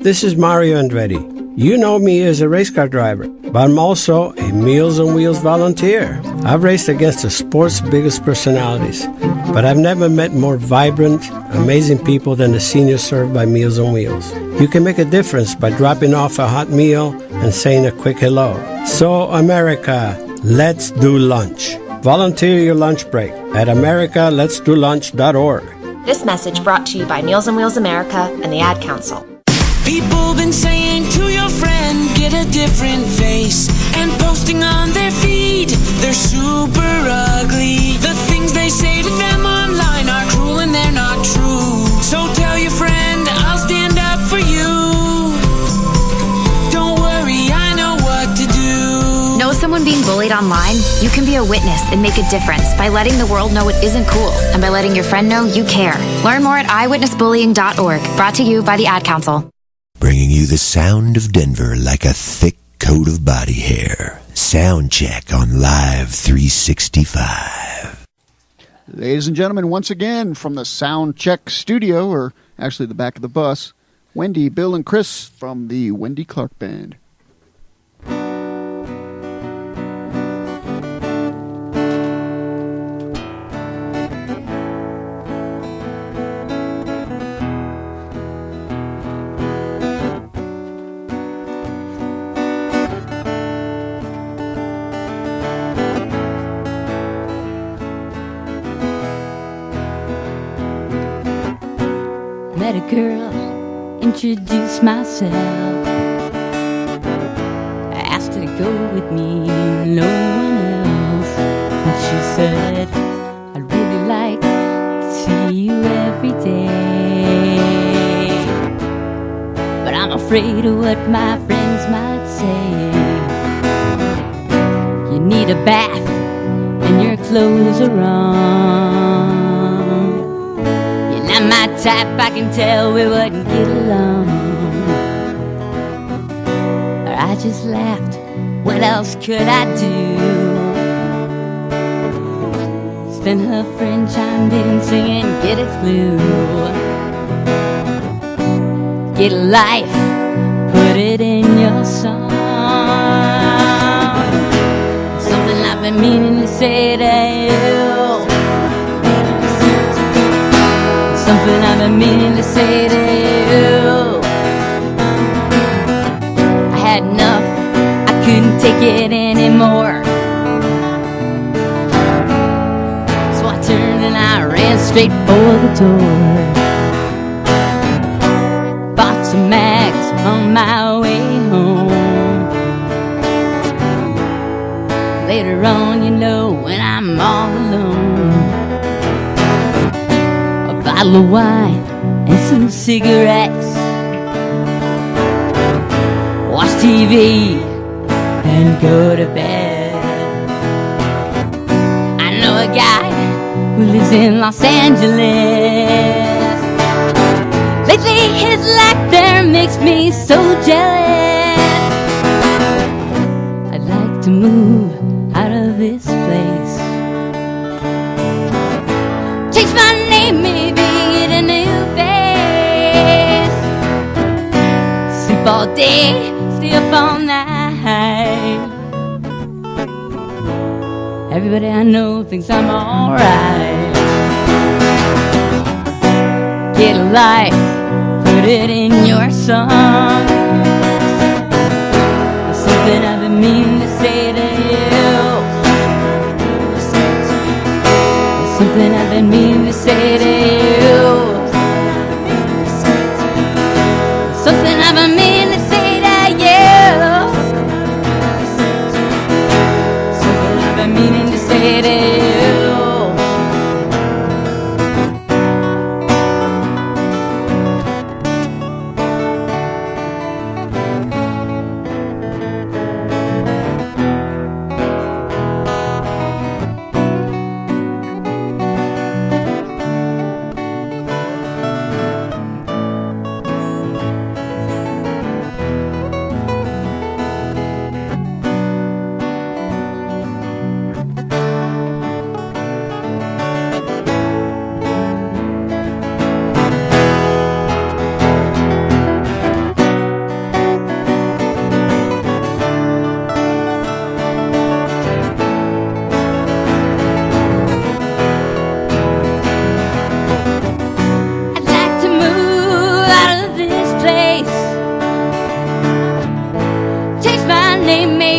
This is Mario Andretti. You know me as a race car driver, but I'm also a Meals on Wheels volunteer. I've raced against the sport's biggest personalities, but I've never met more vibrant, amazing people than the seniors served by Meals on Wheels. You can make a difference by dropping off a hot meal and saying a quick hello. So, America, let's do lunch. Volunteer your lunch break at americaletsdolunch.org. This message brought to you by Meals on Wheels America and the Ad Council. People been saying to your friend, get a different face, and posting on their feed, they're super ugly. The things they say to them online are cruel and they're not true. So tell your friend, I'll stand up for you. Don't worry, I know what to do. Know someone being bullied online? You can be a witness and make a difference by letting the world know it isn't cool and by letting your friend know you care. Learn more at eyewitnessbullying.org. Brought to you by the Ad Council. Bringing you the sound of Denver like a thick coat of body hair. Soundcheck on Live 365. Ladies and gentlemen, once again from the Soundcheck studio, or actually the back of the bus, Wendy, Bill, and Chris from the Wendy Clark Band. Met a girl, introduced myself. I asked her to go with me, no one else. And she said, I'd really like to see you every day, but I'm afraid of what my friends might say. You need a bath and your clothes are wrong. Not my type, I can tell we wouldn't get along. I just laughed, what else could I do? Then her friend chimed in singing, get a clue. Get a life, put it in your song. Something I've been meaning to say to you. Something I've been meaning to say to you. I had enough, I couldn't take it anymore. So I turned and I ran straight for the door. Bought some mags on my way home. Later on, you know, when I'm all alone, bottle of wine and some cigarettes. Watch TV and go to bed. I know a guy who lives in Los Angeles. Lately his life there makes me so jealous. I'd like to move out of this place. Change my name, maybe get a new face. Sleep all day, stay up all night. Everybody I know thinks I'm alright. Get a life, put it in your song. Something I've been meaning to say to you. Something I've been meaning to say to you. Something I've been meaning to say to you. Something I've been meaning to say to you.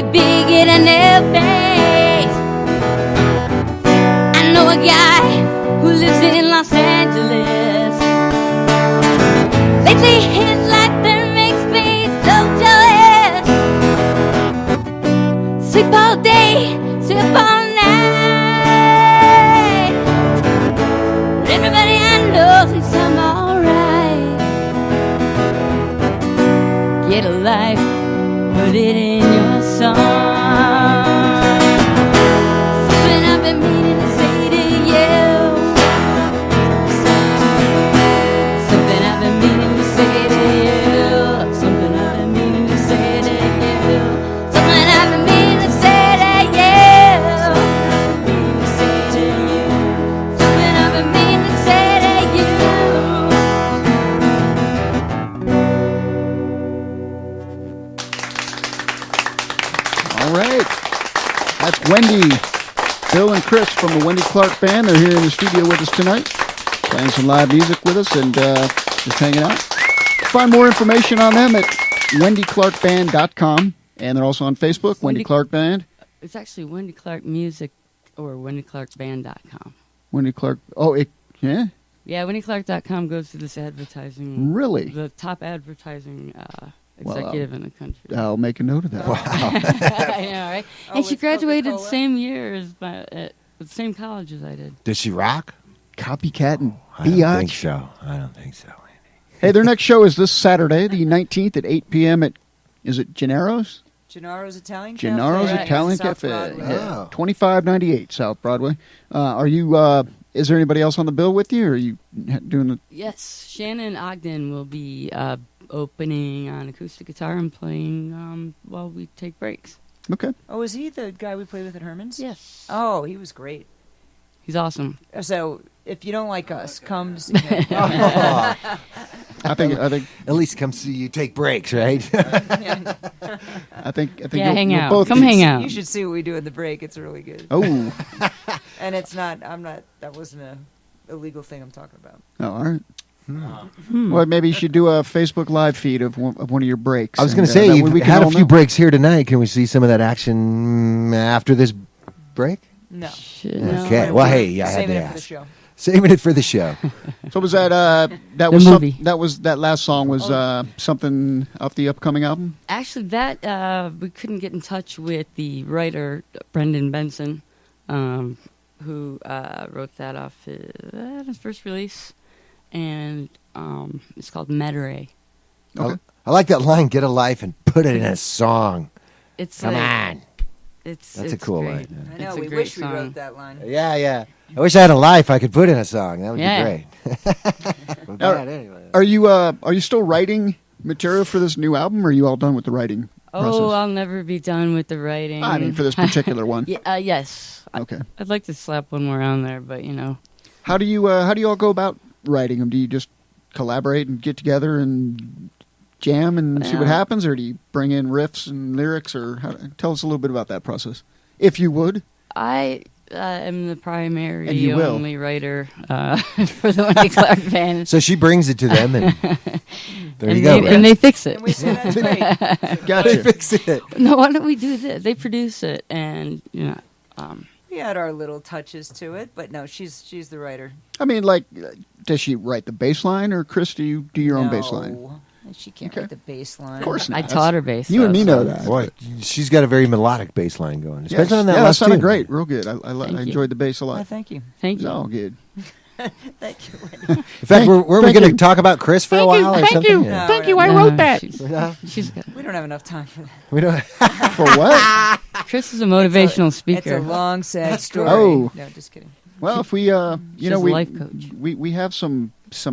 way big in an airplane. I know a guy who lives in Los Angeles. Lately his life there makes me so jealous. Sleep all day, sleep all night. But everybody I know thinks I'm alright. Get a life, put it in your song. Something I've been meaning to say to you. Something I've been meaning to say to you. Something I've been meaning to say to you. Something I've been meaning to say to you. Meaning to say to you. Something I've been meaning to say to you. All right. That's Wendy, Bill, and Chris from the Wendy Clark Band. They're here in the studio with us tonight, playing some live music with us and just hanging out. Find more information on them at wendyclarkband.com, and they're also on Facebook, Wendy Clark Band. It's actually Wendy Clark Music or wendyclarkband.com. Wendy Clark. Yeah? Yeah, wendyclark.com goes to this advertising. Really? The top advertising executive in the country. I'll make a note of that. Wow. I know, right? And she graduated the same year as at the same college as I did. Does she rock? Copycat and I don't biatch. think so. I don't think so. Hey, their next show is this Saturday, the 19th at 8 p.m. at, is it Gennaro's? Gennaro's Italian Cafe. Gennaro's Italian South Cafe. Broadway. Yeah. 2598 South Broadway. Are you, is there anybody else on the bill with you, or are you doing the... Yes, Shannon Ogden will be opening on acoustic guitar and playing while we take breaks. Okay. Oh, is he the guy we played with at Herman's? Yes. Oh, he was great. He's awesome. So, if you don't like us, come to see him. I think at least come see you take breaks, right? I think Yeah, hang out. both Come hang out. You should see what we do in the break. It's really good. Oh. And it's not. That wasn't a illegal thing I'm talking about. Oh, all right. Well, maybe you should do a Facebook Live feed of one of your breaks. I was going to and, say, that you've way we can had a all few know. breaks here tonight. Can we see some of that action after this break? No. Okay. Well, hey, I had Saving to it for the ask. show. Saving it for the show. So was that that was that last song was something off the upcoming album? Actually, that we couldn't get in touch with the writer Brendan Benson, who wrote that off his first release, and it's called Metairie. Okay. I like that line, get a life and put it in a song. Come on. That's a cool great. line. I know. It's a We great wish we song. wrote that line. Yeah. I wish I had a life I could put in a song. That would be great. But Now, bad anyway. are you still writing material for this new album, or are you all done with the writing process? Oh, I'll never be done with the writing. I mean, for this particular one. Yes. Okay. I'd like to slap one more on there, but you know. How do you all go about writing them? Do you just collaborate and get together and jam and see what happens, or do you bring in riffs and lyrics, or tell us a little bit about that process, if you would? I am the And primary you will. only writer for the Wendy Clark Band. So she brings it to them, and there you And go. they- and they fix it. And we say that's great. Gotcha. They fix it. No, why don't we do this? They produce it, and you know, We had our little touches to it, but no, she's the writer. I mean, like, does she write the bass line, or Chris, do you do your own bass line? No, she can't write the bass line. Of course not. I taught her bass. You and me know though, that. Boy, she's got a very melodic bass line going, Yes. especially on that Yeah, that last sounded tune. great. Real good. I Thank you. enjoyed the bass a Oh, lot. thank you. Thank It's you. all good. Thank you, Wendy. In fact, were we thank going you. to talk about Chris for a while or something? Yeah. Thank you, I wrote that. We don't have enough time for that. We don't. For what? Chris is a motivational speaker. It's a long, sad story. Oh. No, just kidding. Well, if we, She's you know, a we life coach. we have some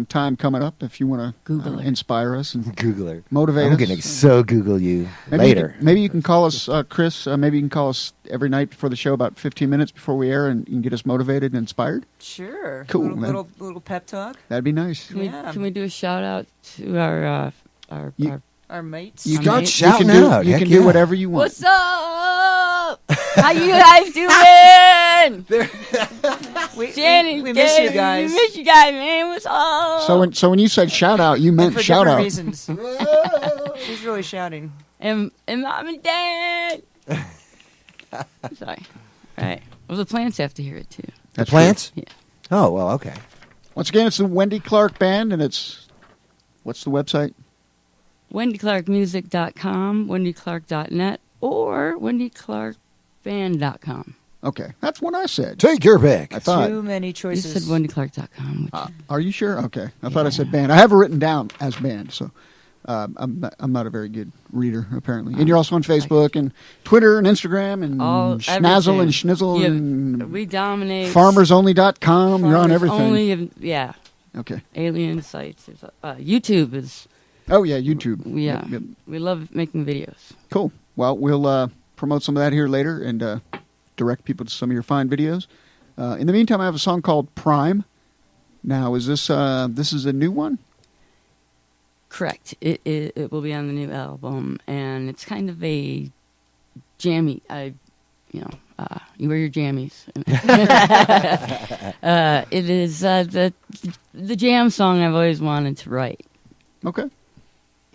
time coming up. If you want to Google her. inspire us and Google her. motivate I'm us. going to so Google you Maybe later. maybe you can call us, Chris. Maybe you can call us every night before the show, about 15 minutes before we air, and you can get us motivated and inspired. Sure. Cool, man. Little pep talk. That'd be nice. Can we do a shout out to our Our mates. You Start can, shouting you can do, out. You Heck can do yeah. whatever you want. What's up? How you guys doing? Shannon, we miss you Kerry, guys. We miss you guys, man. What's up? So when you said shout out, you And meant for shout different out. reasons. He's really shouting. and mom and dad. Sorry. Right. Well, the plants have to hear it, too. The plants? Yeah. Oh, well, okay. Once again, it's the Wendy Clark Band, and it's... What's the website? WendyClarkMusic.com, WendyClark.net, or WendyClarkBand.com. Okay. That's what I said. Take your pick. I thought. Too many choices. You said WendyClark.com. Are you sure? Okay. I thought I said band. I have it written down as band, so... I'm not a very good reader, apparently. And you're also on Facebook and Twitter and Instagram and Schnazzle and Schnizzle. Yeah, and we dominate. FarmersOnly.com. You're on everything. Only, yeah. Okay. Alien sites. YouTube is... Oh, yeah, YouTube. Yeah. Yep. We love making videos. Cool. Well, we'll promote some of that here later and direct people to some of your fine videos. In the meantime, I have a song called Prime. Now, is this is a new one? Correct. It will be on the new album, and it's kind of a jammy. You wear your jammies. It is the jam song I've always wanted to write. Okay.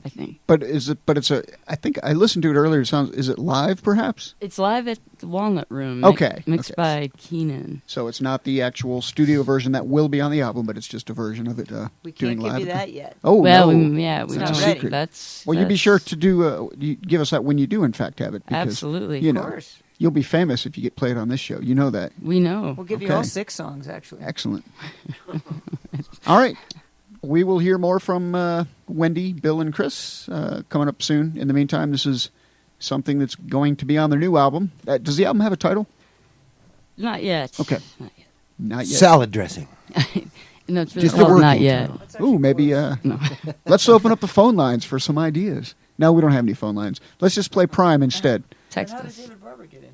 I think. But I think I listened to it earlier. Is it live, perhaps? It's live at the Walnut Room. Okay. Mixed by Keenan. So it's not the actual studio version that will be on the album, but it's just a version of it we doing can't live. give you that yet. Oh, well, no. we that's don't a ready. secret. Well, you be sure to you give us that when you do, in fact, have it. Because, absolutely. Of course. You'll be famous if you get played on this show. You know that. We know. We'll give you all 6 songs, actually. Excellent. All right. We will hear more from Wendy, Bill, and Chris coming up soon. In the meantime, this is something that's going to be on their new album. Does the album have a title? Not yet. Okay. Not yet. Salad dressing. No, it's Just called Not Yet. Ooh, maybe. Let's open up the phone lines for some ideas. No, we don't have any phone lines. Let's just play Prime instead. Text How us. did David Barber get in?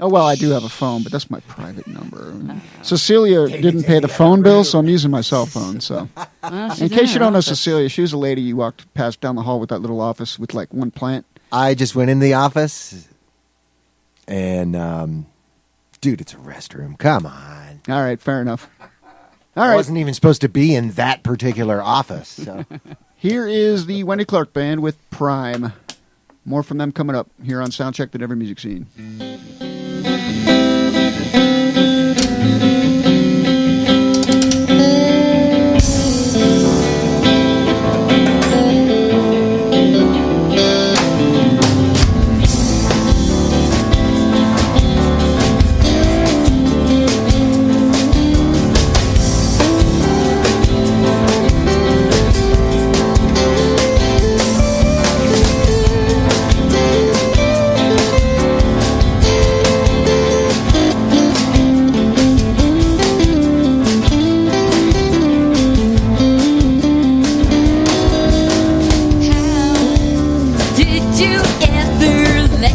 Oh, well, I do have a phone, but that's my private number. Cecilia didn't pay the phone bill, so I'm using my cell phone. So, in case you don't know Cecilia, she was a lady you walked past down the hall with that little office with like one plant. I just went in the office, and, dude, it's a restroom. Come on. All right, fair enough. All I right. wasn't even supposed to be in that particular office. So. Here is the Wendy Clark Band with Prime. More from them coming up here on Soundcheck, the Denver Music Scene.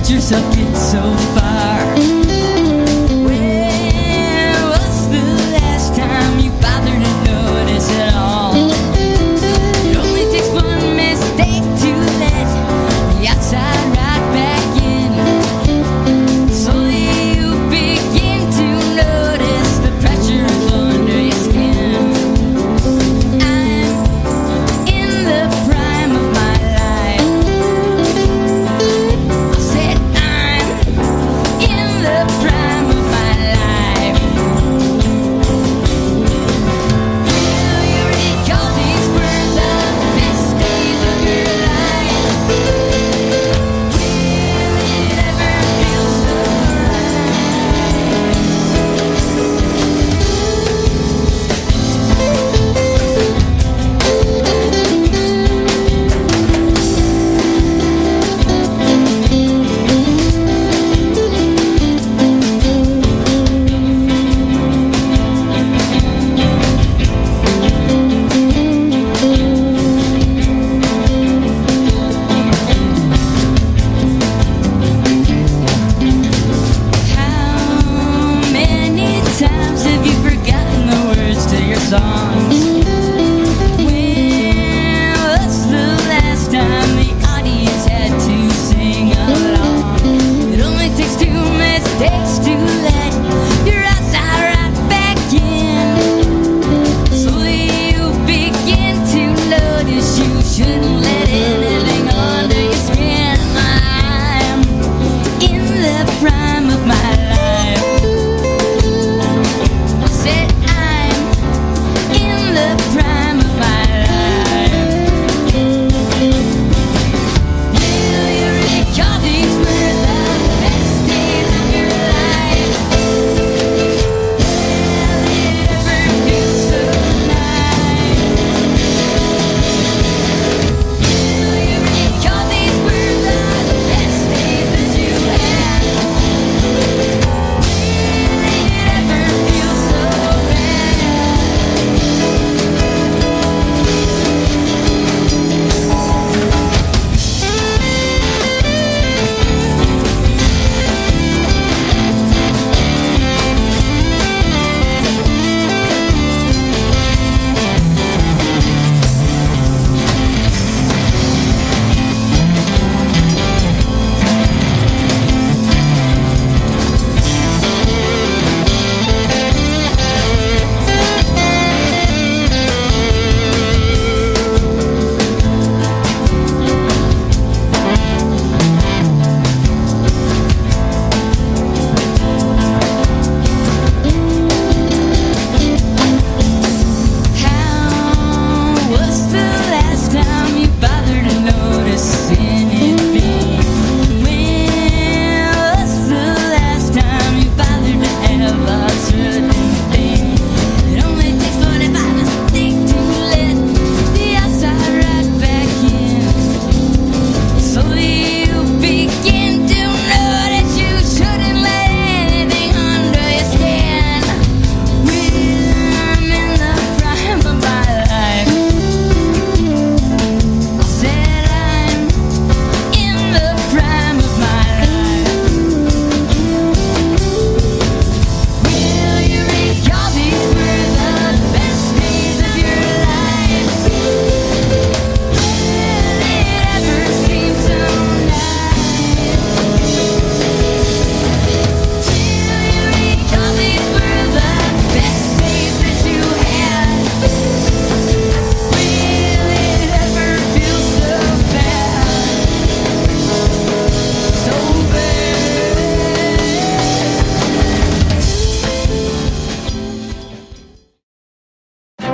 Yourself get so far. When was the last time you bothered to notice at all? It only takes one mistake to let the outside right back in. Slowly you begin to notice the pressure under your skin. I'm in the prime of my life. I said I'm in the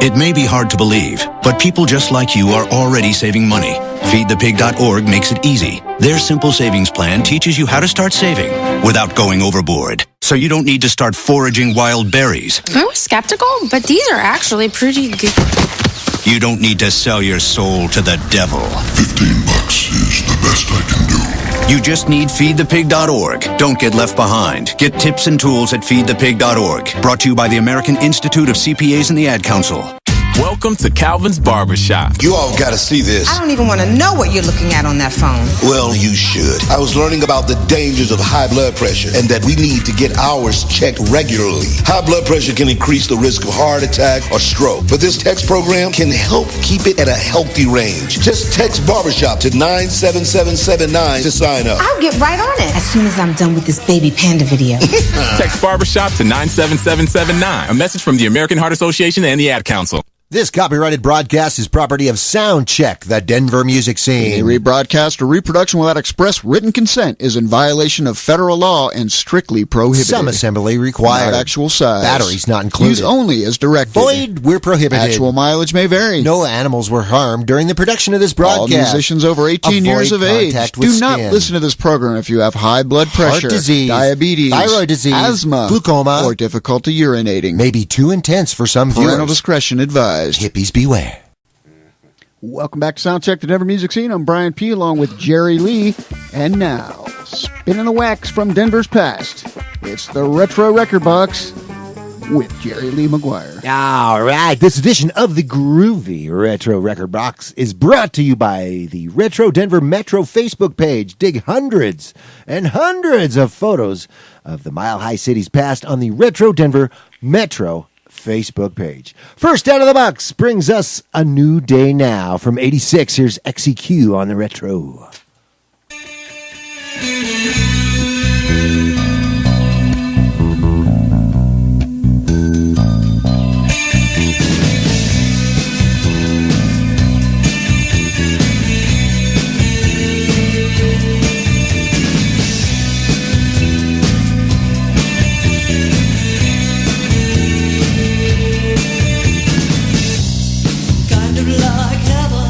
It may be hard to believe, but people just like you are already saving money. FeedThePig.org makes it easy. Their simple savings plan teaches you how to start saving without going overboard. So you don't need to start foraging wild berries. I was skeptical, but these are actually pretty good. You don't need to sell your soul to the devil. $15 is the best I can do. You just need FeedThePig.org. Don't get left behind. Get tips and tools at FeedThePig.org. Brought to you by the American Institute of CPAs and the Ad Council. Welcome to Calvin's Barber Shop. You all gotta see this. I don't even want to know what you're looking at on that phone. Well, you should. I was learning about the dangers of high blood pressure and that we need to get ours checked regularly. High blood pressure can increase the risk of heart attack or stroke, but this text program can help keep it at a healthy range. Just text Barbershop to 97779 to sign up. I'll get right on it as soon as I'm done with this baby panda video. Text Barbershop to 97779. A message from the American Heart Association and the Ad Council. This copyrighted broadcast is property of Soundcheck, the Denver music scene. Any rebroadcast or reproduction without express written consent is in violation of federal law and strictly prohibited. Some assembly required. Not actual size. Batteries not included. Use only as directed. Void where prohibited. Actual mileage may vary. No animals were harmed during the production of this broadcast. All musicians over 18 years of age do not listen to this program if you have high blood pressure, heart disease, diabetes, thyroid disease, asthma, glaucoma, or difficulty urinating. May be too intense for some viewers. Parental discretion advised. Hippies beware. Welcome back to Soundcheck, the Denver music scene. I'm Brian P. along with Jerry Lee. And now, spinning the wax from Denver's past, it's the Retro Record Box with Jerry Lee Maguire. All right, this edition of the groovy Retro Record Box is brought to you by the Retro Denver Metro Facebook page. Dig hundreds and hundreds of photos of the Mile High City's past on the Retro Denver Metro Facebook page. First out of the box brings us A New Day Now from 86. Here's XEQ on the Retro. Like heaven,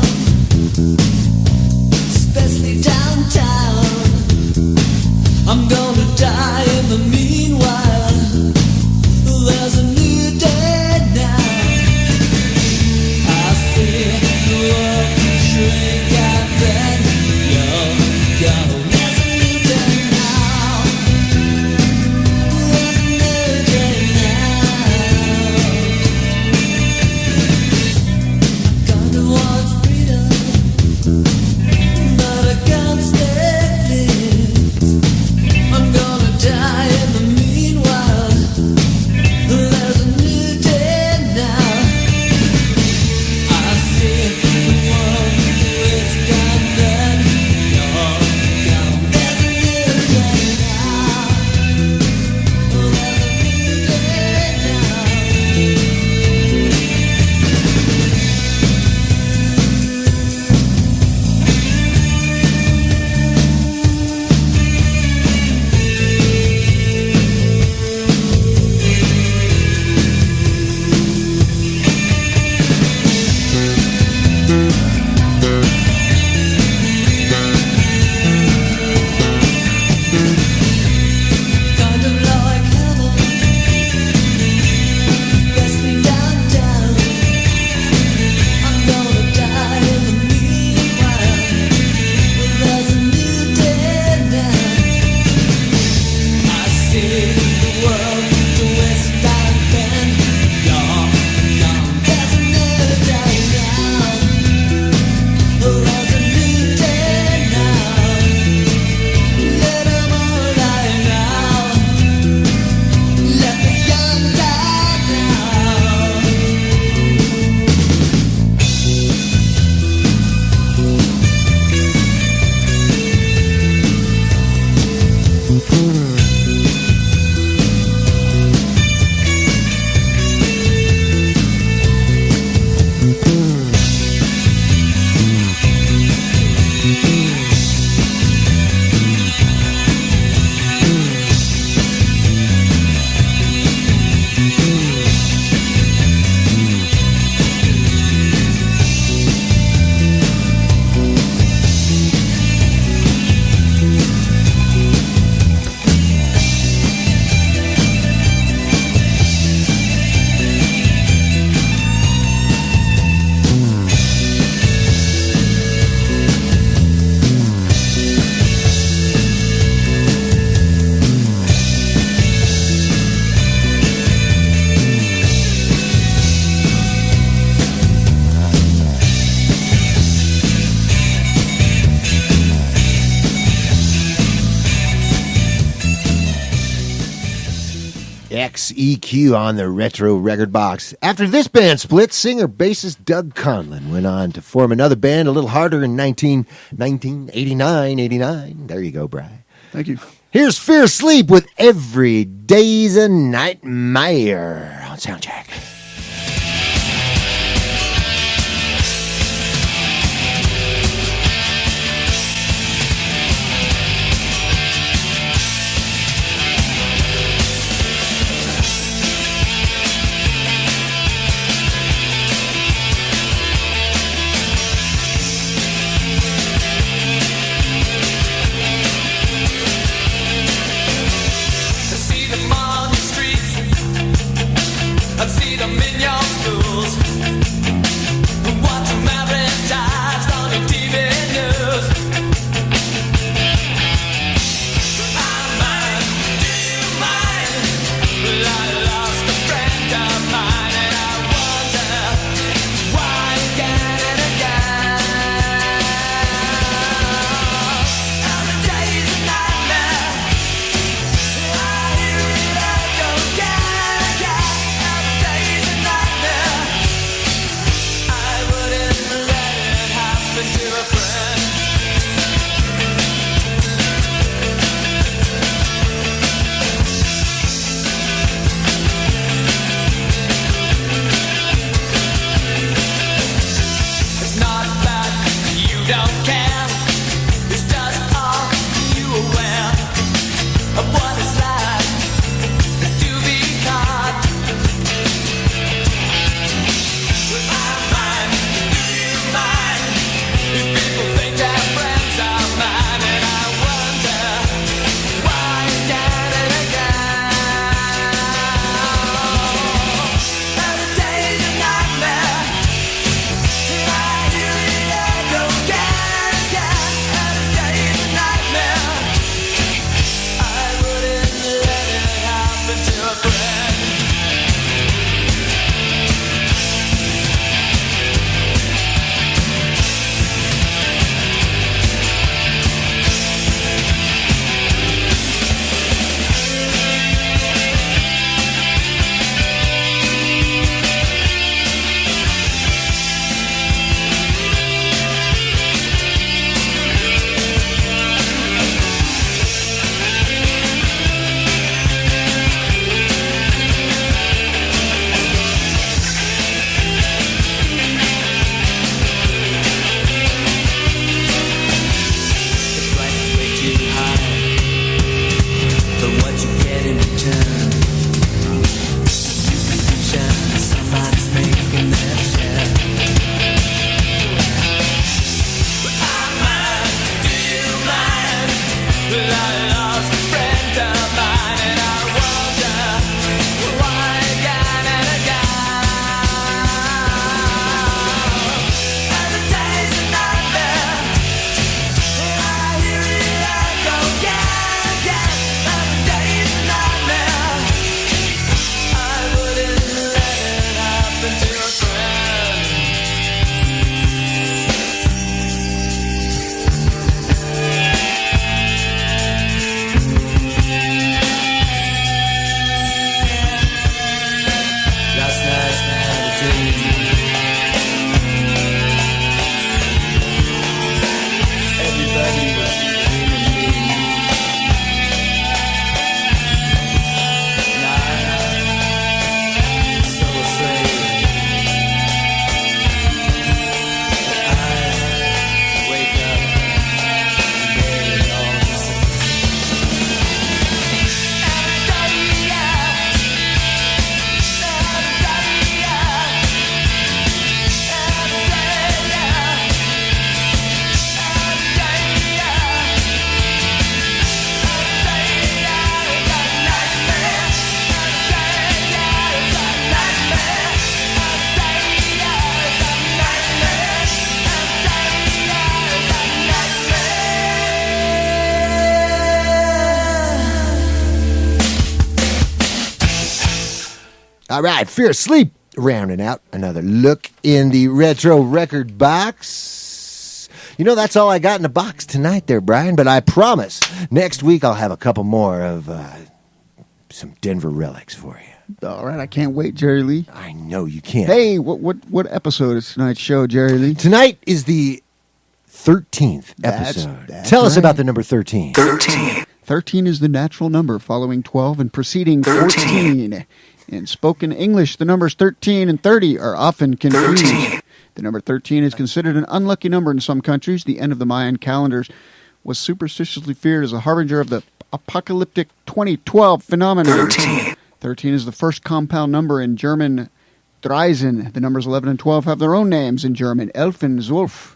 especially downtown. XEQ on the Retro Record Box. After this band split, singer-bassist Doug Conlon went on to form another band a little harder in 1989. There you go, Brian. Thank you. Here's Fear Sleep with Every Day's a Nightmare on Soundcheck. I've seen them in your schools. Watch them advertised on your TV news. I mind, do you mind? Well, I lost a friend of mine, and I wonder why again and again. Every day's a nightmare. I hear it echo again. All right, Fear Sleep rounding out another look in the Retro Record Box. You know, that's all I got in the box tonight there, Brian, but I promise next week I'll have a couple more of some Denver relics for you. All right, I can't wait, Jerry Lee. I know you can't. Hey, what episode is tonight's show, Jerry Lee? Tonight is the 13th episode. Tell us about the number 13. 13 is the natural number following 12 and preceding 14. In spoken English, the numbers 13 and 30 are often confused. The number 13 is considered an unlucky number in some countries. The end of the Mayan calendars was superstitiously feared as a harbinger of the apocalyptic 2012 phenomenon. 13 is the first compound number in German, 13. The numbers 11 and 12 have their own names in German, 11, 12.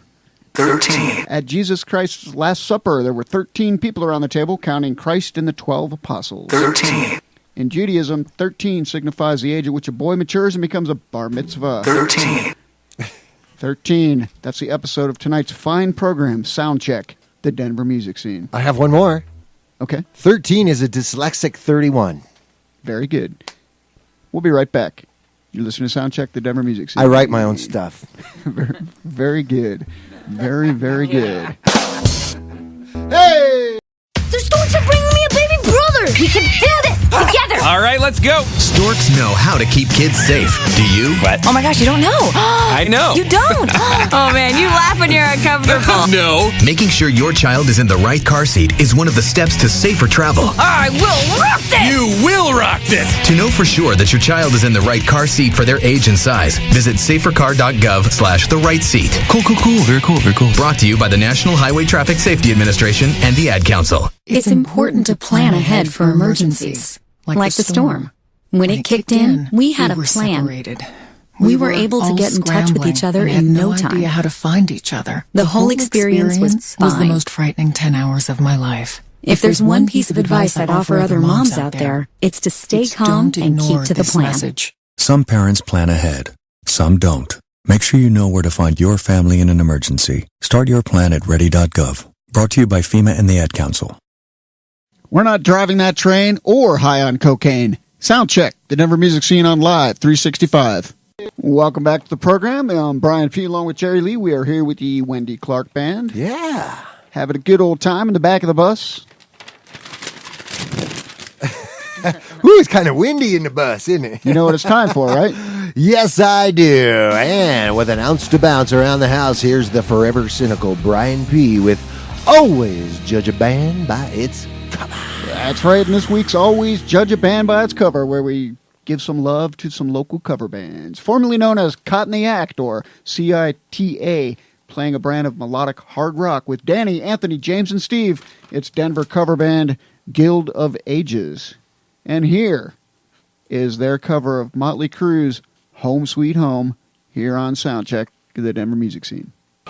13. At Jesus Christ's Last Supper, there were 13 people around the table, counting Christ and the 12 apostles. 13. In Judaism, 13 signifies the age at which a boy matures and becomes a bar mitzvah. 13. 13. That's the episode of tonight's fine program, Soundcheck, the Denver music scene. I have one more. Okay. 13 is a dyslexic 31. Very good. We'll be right back. You're listening to Soundcheck, the Denver music scene. I write my own stuff. Very good. Very, very good. Hey! The storks are bringing me a baby brother! We can do this together! All right, let's go. Storks know how to keep kids safe. Do you? What? Oh my gosh, you don't know. I know. You don't? Oh man, you laugh when you're uncomfortable. No. Making sure your child is in the right car seat is one of the steps to safer travel. I will rock this! You will rock this! To know for sure that your child is in the right car seat for their age and size, visit safercar.gov/the right seat. Cool. Very cool. Brought to you by the National Highway Traffic Safety Administration and the Ad Council. It's important to plan ahead for emergencies, like the storm. When it kicked in, we had a plan. Separated. We were able to get in touch with each other in no time. Idea how to find each other. The whole experience was the fine. most frightening 10 hours of my life. If there's one piece of advice I'd offer other moms out there, it's to stay calm and keep to the plan. Message. Some parents plan ahead. Some don't. Make sure you know where to find your family in an emergency. Start your plan at ready.gov. Brought to you by FEMA and the Ad Council. We're not driving that train or high on cocaine. Soundcheck, the Denver music scene on Live 365. Welcome back to the program. I'm Brian P. along with Jerry Lee. We are here with the Wendy Clark Band. Yeah. Having a good old time in the back of the bus. Ooh, it's kind of windy in the bus, isn't it? You know what it's time for, right? Yes, I do. And with an ounce to bounce around the house, here's the forever cynical Brian P. with Always Judge a Band by Its Cover. That's right, and this week's Always Judge a Band by Its Cover, where we give some love to some local cover bands, formerly known as Caught in the Act, or CITA, playing a brand of melodic hard rock with Danny, Anthony, James, and Steve. It's Denver cover band Guild of Ages. And here is their cover of Motley Crue's Home Sweet Home, here on Soundcheck, the Denver music scene. To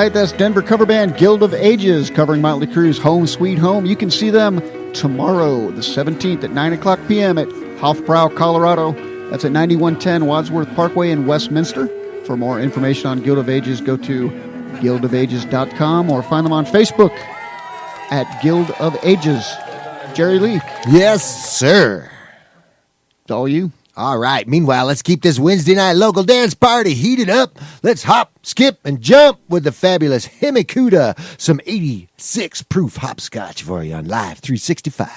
right, that's Denver cover band Guild of Ages covering Motley Crue's Home Sweet Home. You can see them tomorrow, the 17th at 9 o'clock p.m. at Hofbrau, Colorado. That's at 9110 Wadsworth Parkway in Westminster. For more information on Guild of Ages, go to guildofages.com or find them on Facebook at Guild of Ages. Jerry Lee. Yes, sir. It's all you. All right. Meanwhile, let's keep this Wednesday night local dance party heated up. Let's hop, skip, and jump with the fabulous Hemikuda. Some 86 proof hopscotch for you on Live 365.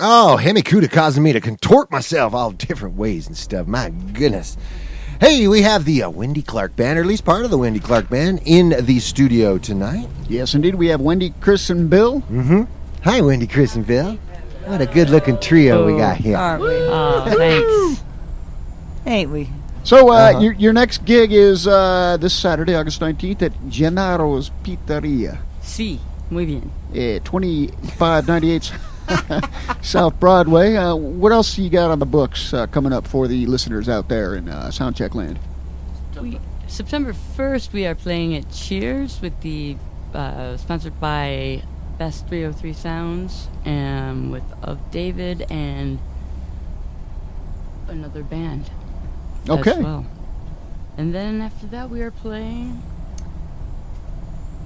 Oh, Hemikuda causing me to contort myself all different ways and stuff. My goodness. Hey, we have the Wendy Clark Band, or at least part of the Wendy Clark Band, in the studio tonight. Yes, indeed. We have Wendy, Chris, and Bill. Mm-hmm. Hi, Wendy, Chris, and Bill. What a good-looking trio we got here. Aren't we? Oh, thanks. Ain't we? So, your next gig is this Saturday, August 19th, at Gennaro's Pizzeria. Sí, muy bien. 2598 South Broadway. What else you got on the books coming up for the listeners out there in Soundcheck land? September 1st, we are playing at Cheers with the sponsored by Best 303 Sounds and with Of David and another band. Okay. As well. And then after that, we are playing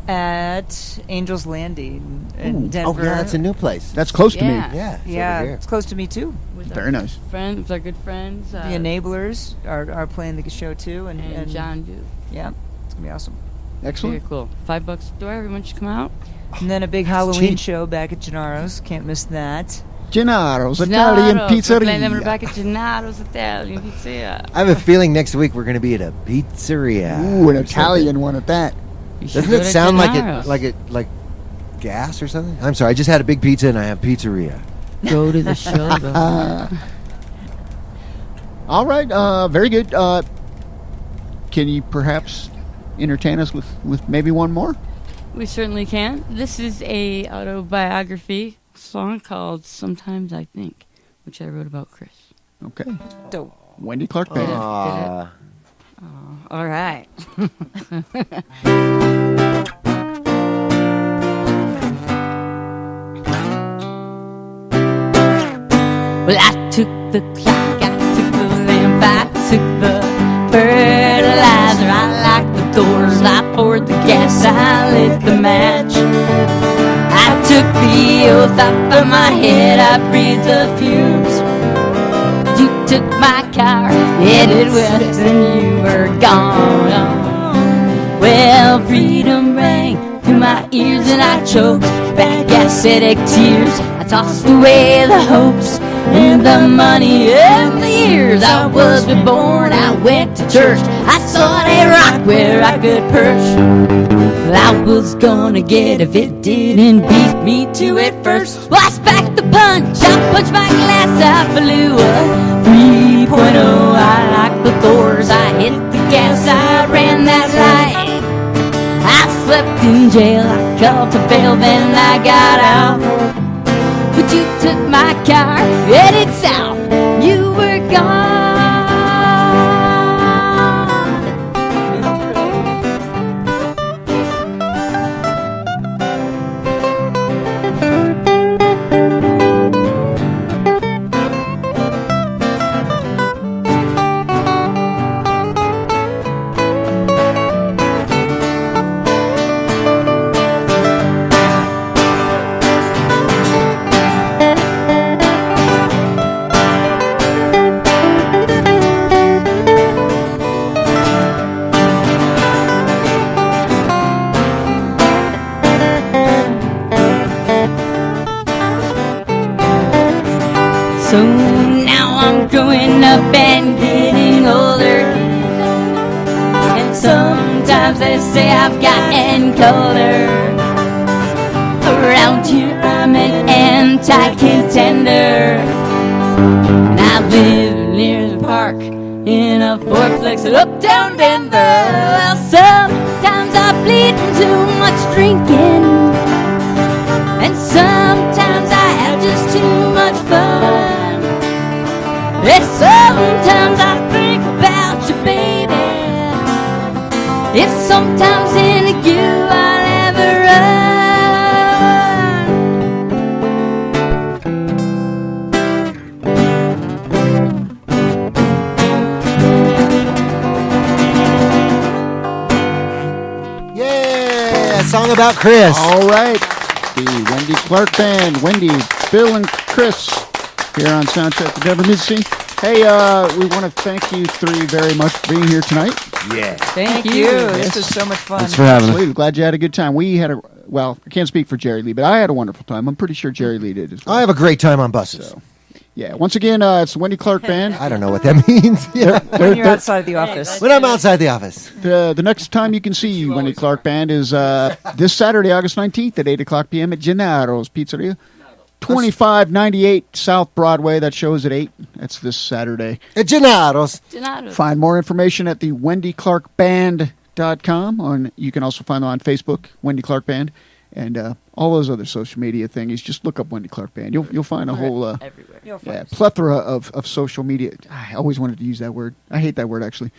at Angel's Landing in Denver. Oh, yeah, that's a new place. That's close to me. Yeah, it's close to me too. Very nice. Friends, our good friends. The Enablers are playing the show too, and John Duke. Yeah, it's gonna be awesome. Excellent. Very cool. $5 a door. Everyone should come out. And then a big Halloween show back at Gennaro's. Can't miss that. Gennaro's Italian Pizzeria. We're back at Gennaro's Italian Pizzeria. I have a feeling next week we're going to be at a pizzeria. Ooh, an Italian one at that. Doesn't it sound like gas or something? I'm sorry, I just had a big pizza and I have pizzeria. Go to the show. All right, very good. Can you perhaps entertain us with maybe one more? We certainly can. This is a autobiography song called Sometimes I Think, which I wrote about Chris. Okay. Dope. Wendy Clark Band. All right. Well, I took the clock, I took the lamp, I took the fertilizer, I both off of my head. I breathed the fumes. You took my car, headed west, and you were gone. Well, freedom rang through my ears, and I choked back acidic tears. I tossed away the hopes and the money and the years. I was reborn, I went to church, I sought a rock where I could perch. I was gonna get if it didn't beat me to it first. Well, I spacked the punch, I punched my glass, I flew a 3.0. I like the Thors, I hit the gas, I ran that light. I slept in jail, I called to bail, then I got out. But you took my car, headed south, you were gone. So now I'm growing up and getting older, and sometimes they say I've gotten colder. Around here I'm an anti-contender, and I live near the park in a fourplex in uptown Denver. Well, sometimes I bleed from too much drinking, and sometimes I have just too much fun. And sometimes I think about you, baby. If sometimes into you I'll ever Yeah, a song about Chris. All right. The Wendy Clark Band. Wendy, Bill, and Chris here on Soundcheck, the Denver Music Scene. Hey, we want to thank you three very much for being here tonight. Yeah. Thank you. This was so much fun. Thanks for having us. Glad you had a good time. We had I can't speak for Jerry Lee, but I had a wonderful time. I'm pretty sure Jerry Lee did as well. I have a great time on buses. So, yeah, once again, it's the Wendy Clark Band. I don't know what that means. When you're outside the office. When I'm outside the office. The next time you can see Wendy Clark Band is this Saturday, August 19th at 8 o'clock p.m. at Gennaro's Pizzeria. 2598 South Broadway. That show is at 8. That's this Saturday. At Gennaro's. Find more information at the WendyClarkBand.com. You can also find them on Facebook, Wendy Clark Band, and all those other social media things. Just look up Wendy Clark Band. You'll find a whole plethora of social media. I always wanted to use that word. I hate that word, actually.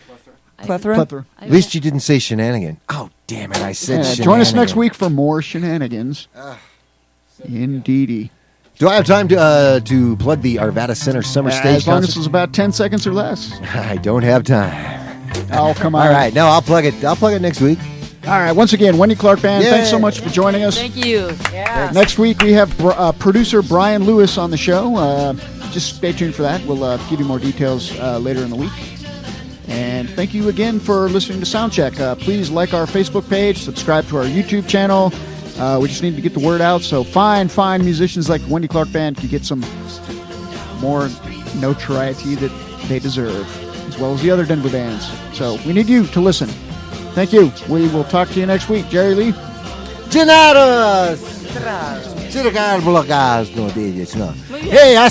Plethora? At least you didn't say shenanigan. Oh, damn it. I said shenanigan. Join us next week for more shenanigans. Indeedy. Do I have time to plug the Arvada Center Summer Stage As long concert? as it's about 10 seconds or less. I don't have time. Oh, come on. All right. No, I'll plug it. I'll plug it next week. All right. Once again, Wendy Clark Band, thanks so much for joining us. Thank you. Yeah. Next week, we have producer Brian Lewis on the show. Just stay tuned for that. We'll give you more details later in the week. And thank you again for listening to Soundcheck. Please like our Facebook page, subscribe to our YouTube channel. We just need to get the word out so fine musicians like Wendy Clark Band can get some more notoriety that they deserve, as well as the other Denver bands. So we need you to listen. Thank you. We will talk to you next week. Jerry Lee. Gennaro's! Hey, I